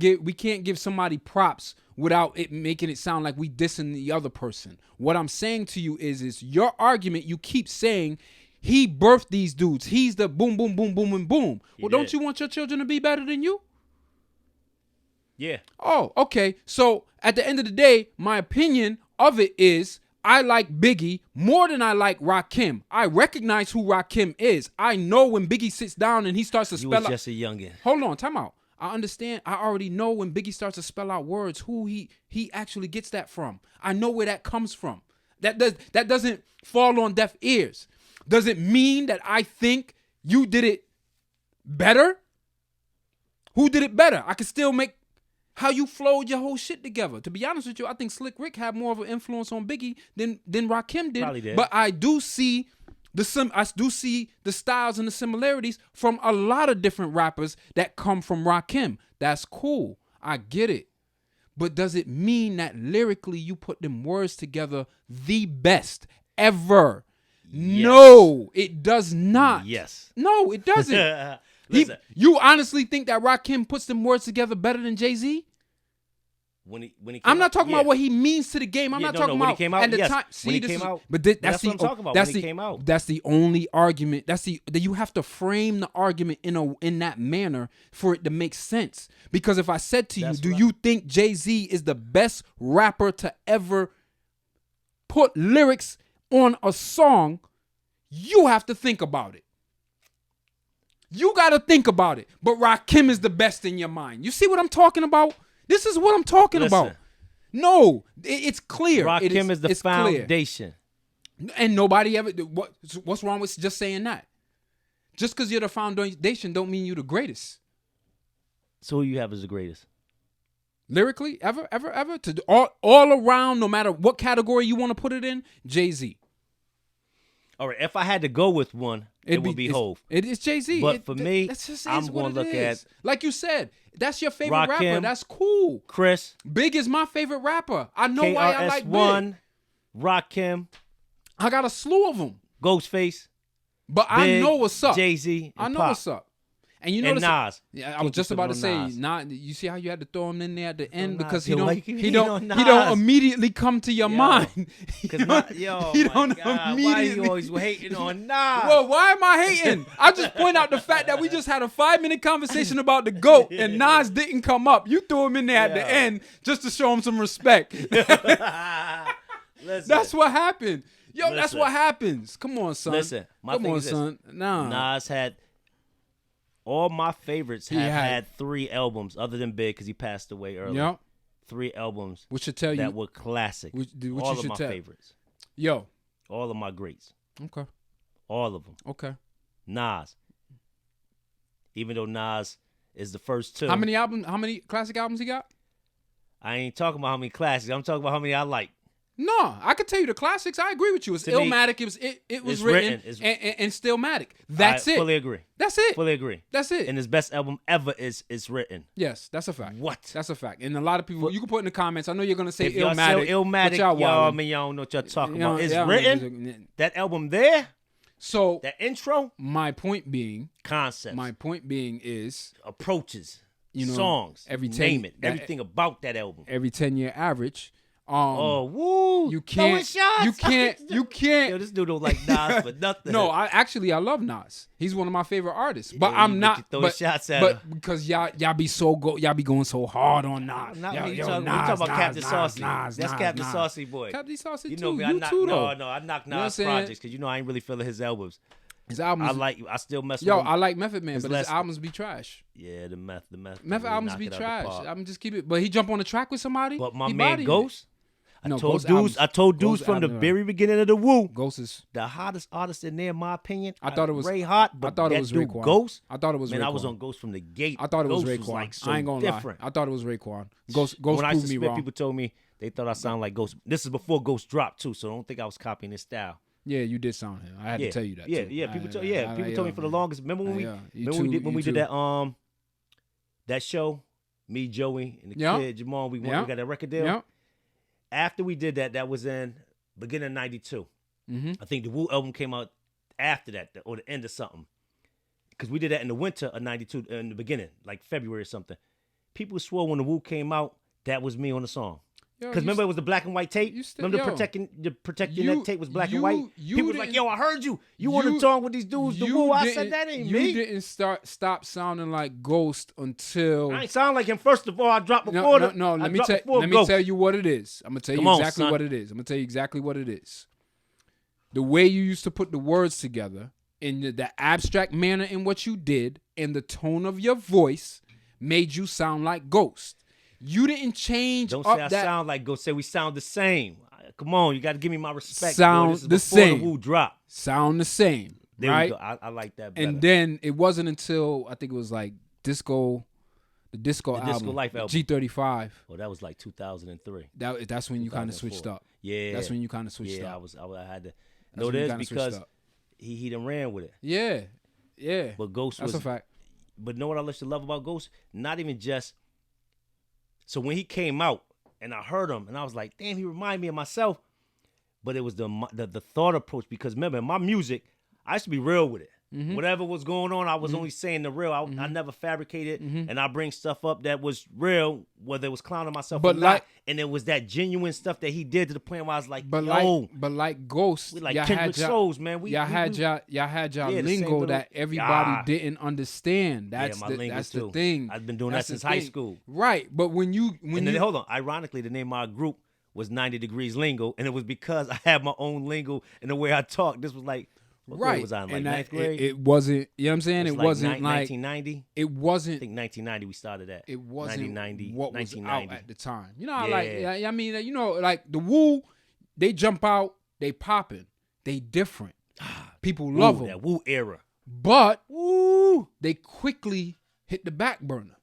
give somebody props without it making it sound like we dissing the other person. What I'm saying to you is your argument. You keep saying he birthed these dudes. He's the boom, boom, boom, boom, and boom. Well, don't you want your children to be better than you? Yeah. Oh, okay. So at the end of the day, my opinion of it is I like Biggie more than I like Rakim. I recognize who Rakim is. I know when Biggie sits down and he starts to spell out. You was just a youngin'. Hold on, time out. I understand. I already know when Biggie starts to spell out words, who he actually gets that from. I know where that comes from. That doesn't fall on deaf ears. Does it mean that I think you did it better? Who did it better? I can still make how you flowed your whole shit together. To be honest with you, I think Slick Rick had more of an influence on Biggie than Rakim did. Probably did. But I do see the styles and the similarities from a lot of different rappers that come from Rakim. That's cool. I get it. But does it mean that lyrically you put them words together the best ever? Yes. No, it does not. Yes. No, it doesn't. You honestly think that Rakim puts them words together better than Jay-Z? When he I'm not talking about what he means to the game. I'm not talking about when he came out. At the time. When he came out. But that's what I'm talking about. When he came out. That's the only argument. That you have to frame the argument in that manner for it to make sense. Because if I said to you, do you think Jay-Z is the best rapper to ever put lyrics on a song? You have to think about it. You got to think about it. But Rakim is the best in your mind. You see what I'm talking about? This is what I'm talking about. No, it's clear. Rakim is the foundation. Clear. And nobody ever... What's wrong with just saying that? Just because you're the foundation don't mean you're the greatest. So who you have as the greatest? Lyrically? Ever? To all around, no matter what category you want to put it in, Jay-Z. All right, if I had to go with one, it would be Hov. It's Jay-Z. But for me, I'm going to look at... Like you said, that's your favorite Rakim, rapper. That's cool. Chris. Big is my favorite rapper. I know why I like KRS-One, Rakim. I got a slew of them. Ghostface. But I know what's up. Jay-Z. I know what's up. And you know Nas. Yeah, I was just about to say Nas. You see how you had to throw him in there at the end because he don't immediately come to your mind. He don't immediately. Why you always hating on Nas? Well, why am I hating? I just point out the fact that we just had a 5-minute conversation about the GOAT and Nas didn't come up. You threw him in there at the end just to show him some respect. That's what happened. That's what happens. Come on, son. Listen, come on, son. Nah. Nas had. All my favorites have had 3 albums other than Big because he passed away early. Yep. 3 albums which should tell that were classic. All of my favorites. All of my greats. Okay. All of them. Okay. Nas. Even though Nas is the first 2. How many classic albums he got? I ain't talking about how many classics. I'm talking about how many I like. No, I could tell you the classics. I agree with you. It's Illmatic. It was written and Stillmatic. That's it. Fully agree. That's it. Fully agree. That's it. And his best album ever is written. Yes, that's a fact. What? That's a fact. And a lot of people, you can put in the comments. I know you're gonna say if y'all Illmatic. Illmatic, y'all don't know what y'all talking about. It's written. That album there. So that intro. My point being, concepts. My point being is approaches. Songs. Name it. Everything about that album. Every 10-year average. Woo! You can't. Yo, this dude don't like Nas for nothing. No, I love Nas. He's one of my favorite artists. But I'm not. Shots at but because y'all be going so hard on Nas. We talking about Captain Saucy. That's Captain Saucy boy. Captain Saucy too. Me, I knock Nas projects because I ain't really feeling his albums. His albums, I still mess with him. I like Method Man, but his albums be trash. Yeah, the meth albums be trash. I'm just keep it. But he jump on the track with somebody. But my man Ghost. I told dudes Ghost from the very beginning of the Woo. Ghost is the hottest artist in there, in my opinion. I thought it was Ray Hot, but I thought it was Raekwon. Ghost. I thought it was. Man, Raekwon. I was on Ghost from the gate. I thought it was Ghost Raekwon. Like so I ain't gonna different. lie. I thought it was Raekwon. Ghost when I used proved to me wrong. People told me they thought I sounded like Ghost. This is before Ghost dropped too, so I don't think I was copying his style. Yeah, you did sound him. I had to tell you that. Yeah, too. yeah. People told me for the longest. Remember when we did that that show, me, Joey, and the kid Jamal. We got that record deal. Yeah. After we did that, that was in beginning of '92. Mm-hmm. I think the Woo album came out after that, or the end of something. Because we did that in the winter of '92, in the beginning, like February or something. People swore when the Woo came out, that was me on the song. Because remember, it was the black and white tape. Remember protecting that tape was black and white. People was like, "Yo, I heard you. You on the song with these dudes." The Woo. I said that ain't me. You didn't stop sounding like Ghost until I ain't sound like him. First of all, I dropped before. No. Let me tell you what it is. I'm gonna tell you exactly what it is. I'm gonna tell you exactly what it is. The way you used to put the words together in the abstract manner in what you did, and the tone of your voice made you sound like Ghost. You didn't change. Don't say I sound like Ghost. Say we sound the same. Come on, you got to give me my respect. Sound this is the same. The Woo drop. Sound the same. There right? we go. I like that better. And then it wasn't until I think it was like the Disco album, Disco Life album, G35. Well, that was like 2003. That's when you kind of switched up. Yeah, that's when you kind of switched up. I had to know this because he done ran with it. Yeah. But Ghost that's was a fact. But know what I used to love about Ghost? Not even just. So when he came out and I heard him and I was like, damn, he reminded me of myself. But it was the thought approach, because remember, in my music, I used to be real with it. Mm-hmm. Whatever was going on, I was only saying the real. I never fabricated, and I bring stuff up that was real, whether it was clowning myself or not. And it was that genuine stuff that he did to the point where I was like, but like Ghost, we like Kendrick Souls, man. Y'all had y'all lingo that everybody didn't understand. That's the thing. I've been doing that since high school. Right, but when hold on. Ironically, the name of our group was 90 Degrees Lingo, and it was because I had my own lingo and the way I talk. This was like. What grade was I in, like ninth grade? It wasn't, you know what I'm saying? It wasn't like 1990. It wasn't. I think 1990 we started that. It wasn't 1990, what was 1990. out at the time. You know, I mean, you know, like the Woo, they jump out, they popping, they different. People love them. That Woo era. But they quickly hit the back burner.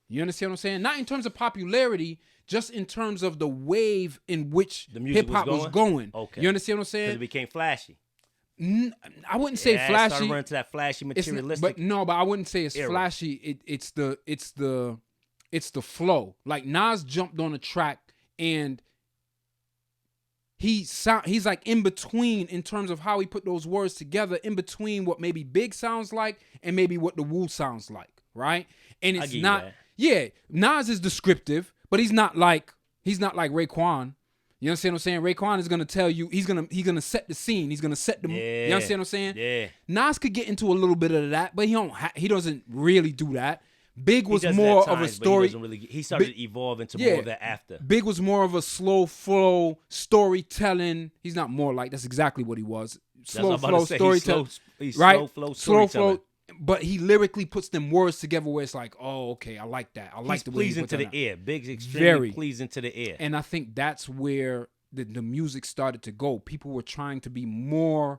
You understand what I'm saying? Not in terms of popularity, just in terms of the wave in which hip hop was going. Okay. You understand what I'm saying? Because it became flashy. I wouldn't say flashy. Started running to that flashy materialistic. But I wouldn't say it's era. Flashy. It's the flow. Like Nas jumped on a track and he's like in between in terms of how he put those words together, in between what maybe Big sounds like and maybe what the Woo sounds like, right? And it's not. Yeah, Nas is descriptive, but he's not like Raekwon. You understand what I'm saying? Raekwon is gonna tell you he's gonna set the scene. He's gonna set the. Yeah. You understand what I'm saying? Yeah. Nas could get into a little bit of that, but he doesn't really do that. Big was more of a story. He started to evolve into more of that after. Big was more of a slow flow storytelling. He's not more like that's exactly what he was. Slow flow storytelling. Right? Slow flow. But he lyrically puts them words together where it's like, oh, okay, I like that. I like the way he pleasing put to that the ear. Big's extremely pleasing to the ear. And I think that's where the music started to go. People were trying to be more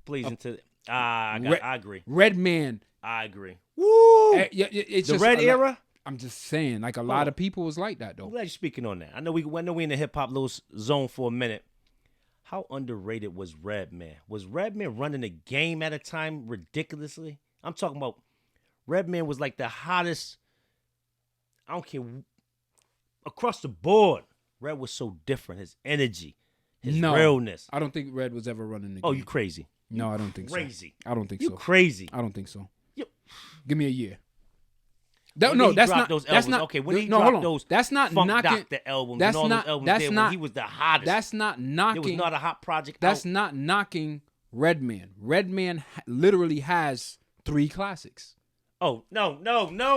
pleasing to. I agree. Redman. I agree. Woo! It's the just Red era. I'm just saying, like a lot of people was like that though. I'm glad you're speaking on that. I know we in the hip hop little zone for a minute. how underrated was Redman? Was Redman running the game at a time ridiculously? I'm talking about Redman was like the hottest. I don't care. Across the board, Red was so different. His energy, his realness. I don't think Red was ever running the game. Oh, you crazy. No, I don't think crazy. So. I don't think you so. You crazy. I don't think so. You... Give me a year. That's not. That's not. Okay, when he dropped those, that's not Funk knocking. Doctor albums That's and all not. those albums That's there, not. when he was the hottest. That's not knocking. It was not a hot project. That's not knocking Redman. Redman literally has 3 classics. Oh no!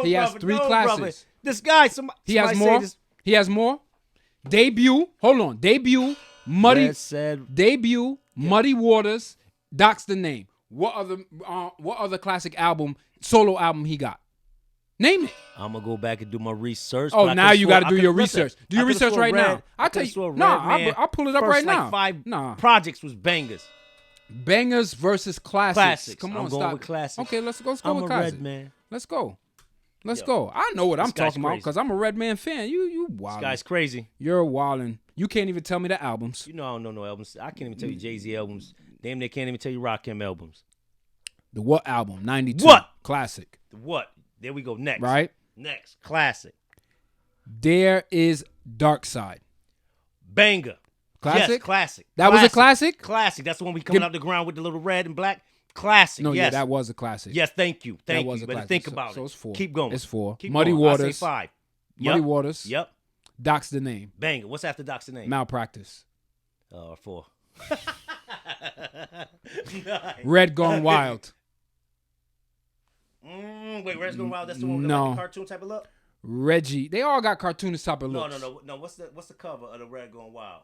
He has 3 classics. Brother. This guy, he has more. He has more. Debut. Hold on. Debut. Muddy. Debut. Yeah. Muddy Waters. Doc's the Name. What other classic album, solo album he got? Name it. I'm gonna go back and do my research. Oh, now you got to do your research. Do your research right now. I'll tell you. No, I'll pull it up right now. 5 projects was bangers. Bangers versus classics. Come on, I'm going with classics. Okay, let's go with classics. Redman. Let's go. Let's go. I know what I'm talking about because I'm a Redman fan. You wildin'. This guy's crazy. You're wildin'. You can't even tell me the albums. You know I don't know no albums. I can't even tell you Jay-Z albums. Damn, they can't even tell you Rakim albums. The what album? 92. What? Classic. The what? There we go. Next. Right? Next. Classic. There is Dark Side. Banger. Classic? Yes, classic. That was a classic? Classic. That's the one we coming out the ground with the little red and black. Classic. No, yes. yeah, that was a classic. Yes, thank you. Thank you. But think about it. So it's 4. Keep going. It's 4. Keep Muddy going. Waters. I say 5. Muddy Waters. Yep. Doc's the Name. Banger. What's after Doc's the Name? Malpractice. 4. Red Gone Wild. Wait, Red's Gone Wild. That's the one with like the cartoon type of look. Reggie. They all got cartoonist type of looks. No. What's the cover of the Red Gone Wild?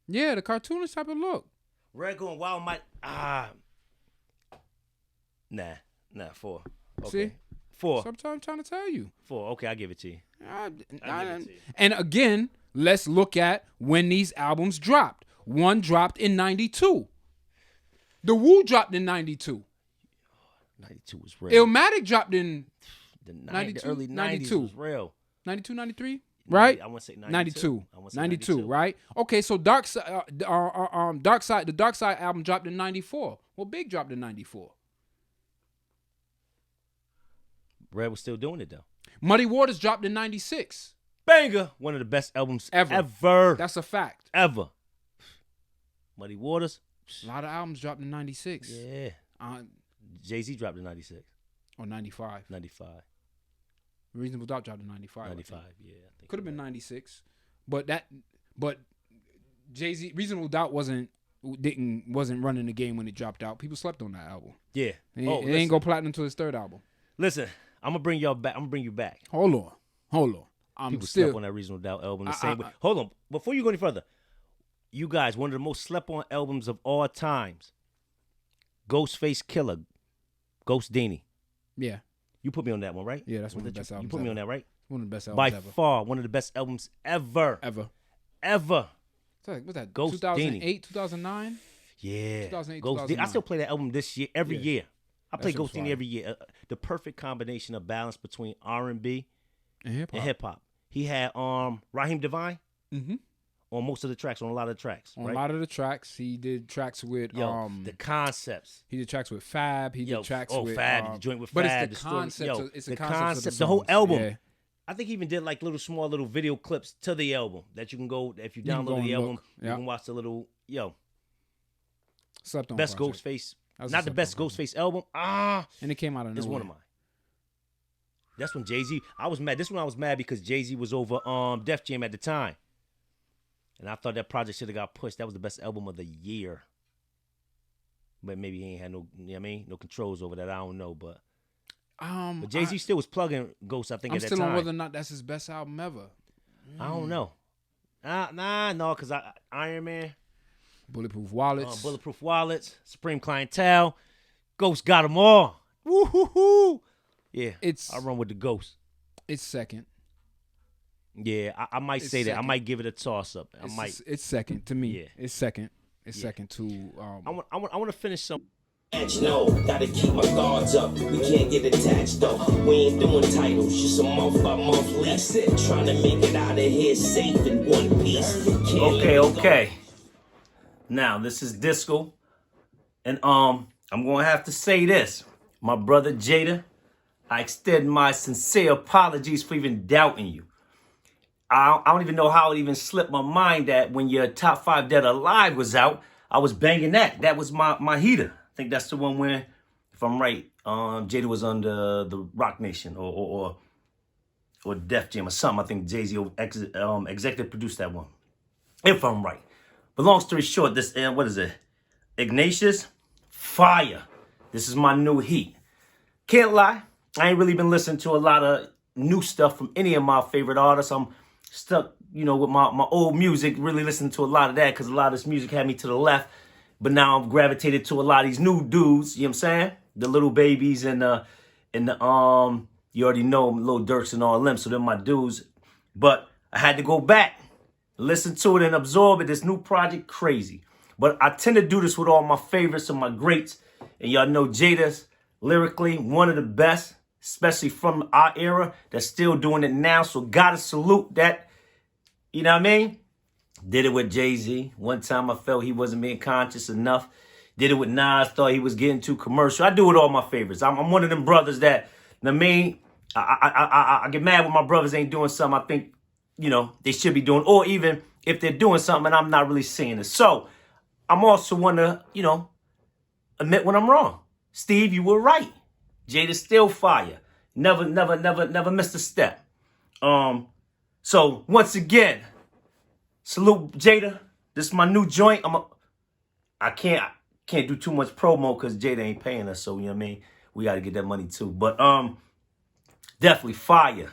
Yeah, the cartoonist type of look. Red Gone Wild might Nah, 4. Okay. See? 4. So I'm trying to tell you. 4. Okay, I'll give it to you. And again, let's look at when these albums dropped. One dropped in 92. The Wu dropped in 92. 92 was real. Illmatic dropped in the early 90s was real. 92, 93? Right? I want to say 92. 92, right? Okay, so the Dark Side album dropped in 94. Well, Big dropped in 94. Red was still doing it though. Muddy Waters dropped in 96. Banger. One of the best albums ever. That's a fact. Ever. Muddy Waters. A lot of albums dropped in 96. Yeah. Jay-Z dropped in 96. Or 95. 95. Reasonable Doubt dropped in 95. 95, yeah. Could have been 96. But Jay-Z, Reasonable Doubt wasn't running the game when it dropped out. People slept on that album. Yeah. It ain't go platinum until his 3rd album. Listen, I'm gonna bring y'all back. I'm gonna bring you back. Hold on. People slept on that Reasonable Doubt album the same way. Hold on. Before you go any further, you guys, one of the most slept on albums of all times. Ghostface Killer, Ghost Dini. Yeah. You put me on that one, right? Yeah, that's one of the best albums. You put me on that, right? One of the best albums By ever. far, one of the best albums ever. What's that? Ghost 2008, 2009? Yeah. 2008, Ghost 2009. I still play that album this year, every year. I play Ghost fire. Dini every year. The perfect combination of balance between R&B and hip hop. He had Raheem Devine mm-hmm. on most of the tracks, on a lot of the tracks. On a lot of the tracks. He did tracks with the concepts. He did tracks with Fab. He did tracks with Fab, the joint with but Fab. It's the concept. It's the concept, the whole album. Yeah. I think he even did like small little video clips to the album that you can go, if you download the album, you can watch the little Slept on best project. Ghostface. Not the best Ghostface album. And it came out of nowhere. It's one of mine. That's when Jay-Z, I was mad. This one I was mad because Jay-Z was over Def Jam at the time. And I thought that project should have got pushed. That was the best album of the year. But maybe he ain't had no controls over that. I don't know, but Jay-Z still was plugging Ghost, I think, at that time. I'm still on whether or not that's his best album ever. I don't know. No, because Iron Man. Bulletproof Wallets. Bulletproof Wallets. Supreme Clientele. Ghost got them all. Woo-hoo-hoo. Yeah, I run with the Ghost. It's second. Yeah, I might say that. I might give it a toss-up. It's second to me. Yeah. It's second. It's second to... I want to finish some... No, gotta keep my guards up. We can't get attached though. We ain't doing titles, just a month-by-month lease. Trying to make it out of here safe in one piece. Okay. Now, this is disco. And I'm going to have to say this. My brother Jada, I extend my sincere apologies for even doubting you. I don't even know how it even slipped my mind that when your Top 5 Dead or Alive was out, I was banging that. That was my heater. I think that's the one where, if I'm right, Jada was under the Rock Nation or Def Jam or something. I think Jay-Z executive produced that one, if I'm right. But long story short, this, what is it? Ignatius, fire. This is my new heat. Can't lie, I ain't really been listening to a lot of new stuff from any of my favorite artists. I'm stuck, with my old music, really listening to a lot of that because a lot of this music had me to the left. But now I've gravitated to a lot of these new dudes, you know what I'm saying? The Little Babies and the you already know, Lil Durks and all them, so they're my dudes. But I had to go back, listen to it and absorb it. This new project, crazy. But I tend to do this with all my favorites and my greats. And y'all know Jada's lyrically one of the best, especially from our era, that's still doing it now. So gotta salute that, you know what I mean? Did it with Jay-Z. One time I felt he wasn't being conscious enough. Did it with Nas, thought he was getting too commercial. I do it with all my favorites. I'm one of them brothers that, you know what I mean? I get mad when my brothers ain't doing something I think, they should be doing. Or even if they're doing something and I'm not really seeing it. So I'm also one to, admit when I'm wrong. Steve, you were right. Jada's still fire. Never missed a step. So once again, salute Jada. This is my new joint. I can't do too much promo because Jada ain't paying us. So you know what I mean. We got to get that money too. But definitely fire.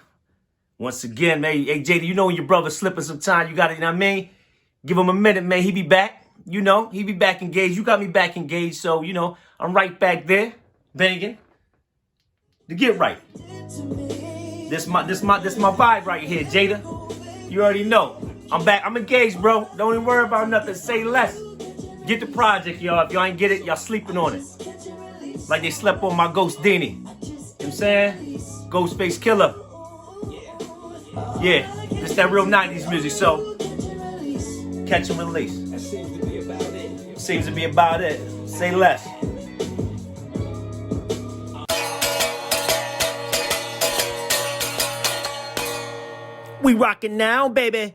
Once again, man. Hey Jada, when your brother's slipping sometime, you got to, you know what I mean. Give him a minute, man. He be back. He be back engaged. You got me back engaged. So I'm right back there, banging. To get right. This my vibe right here, Jada. You already know. I'm back. I'm engaged, bro. Don't even worry about nothing. Say less. Get the project, y'all. If y'all ain't get it, y'all sleeping on it. Like they slept on my Ghost Dini. You know what I'm saying? Ghostface Killer. Yeah. It's that real 90s music. So, catch and release. Seems to be about it. Say less. We rockin' now, baby.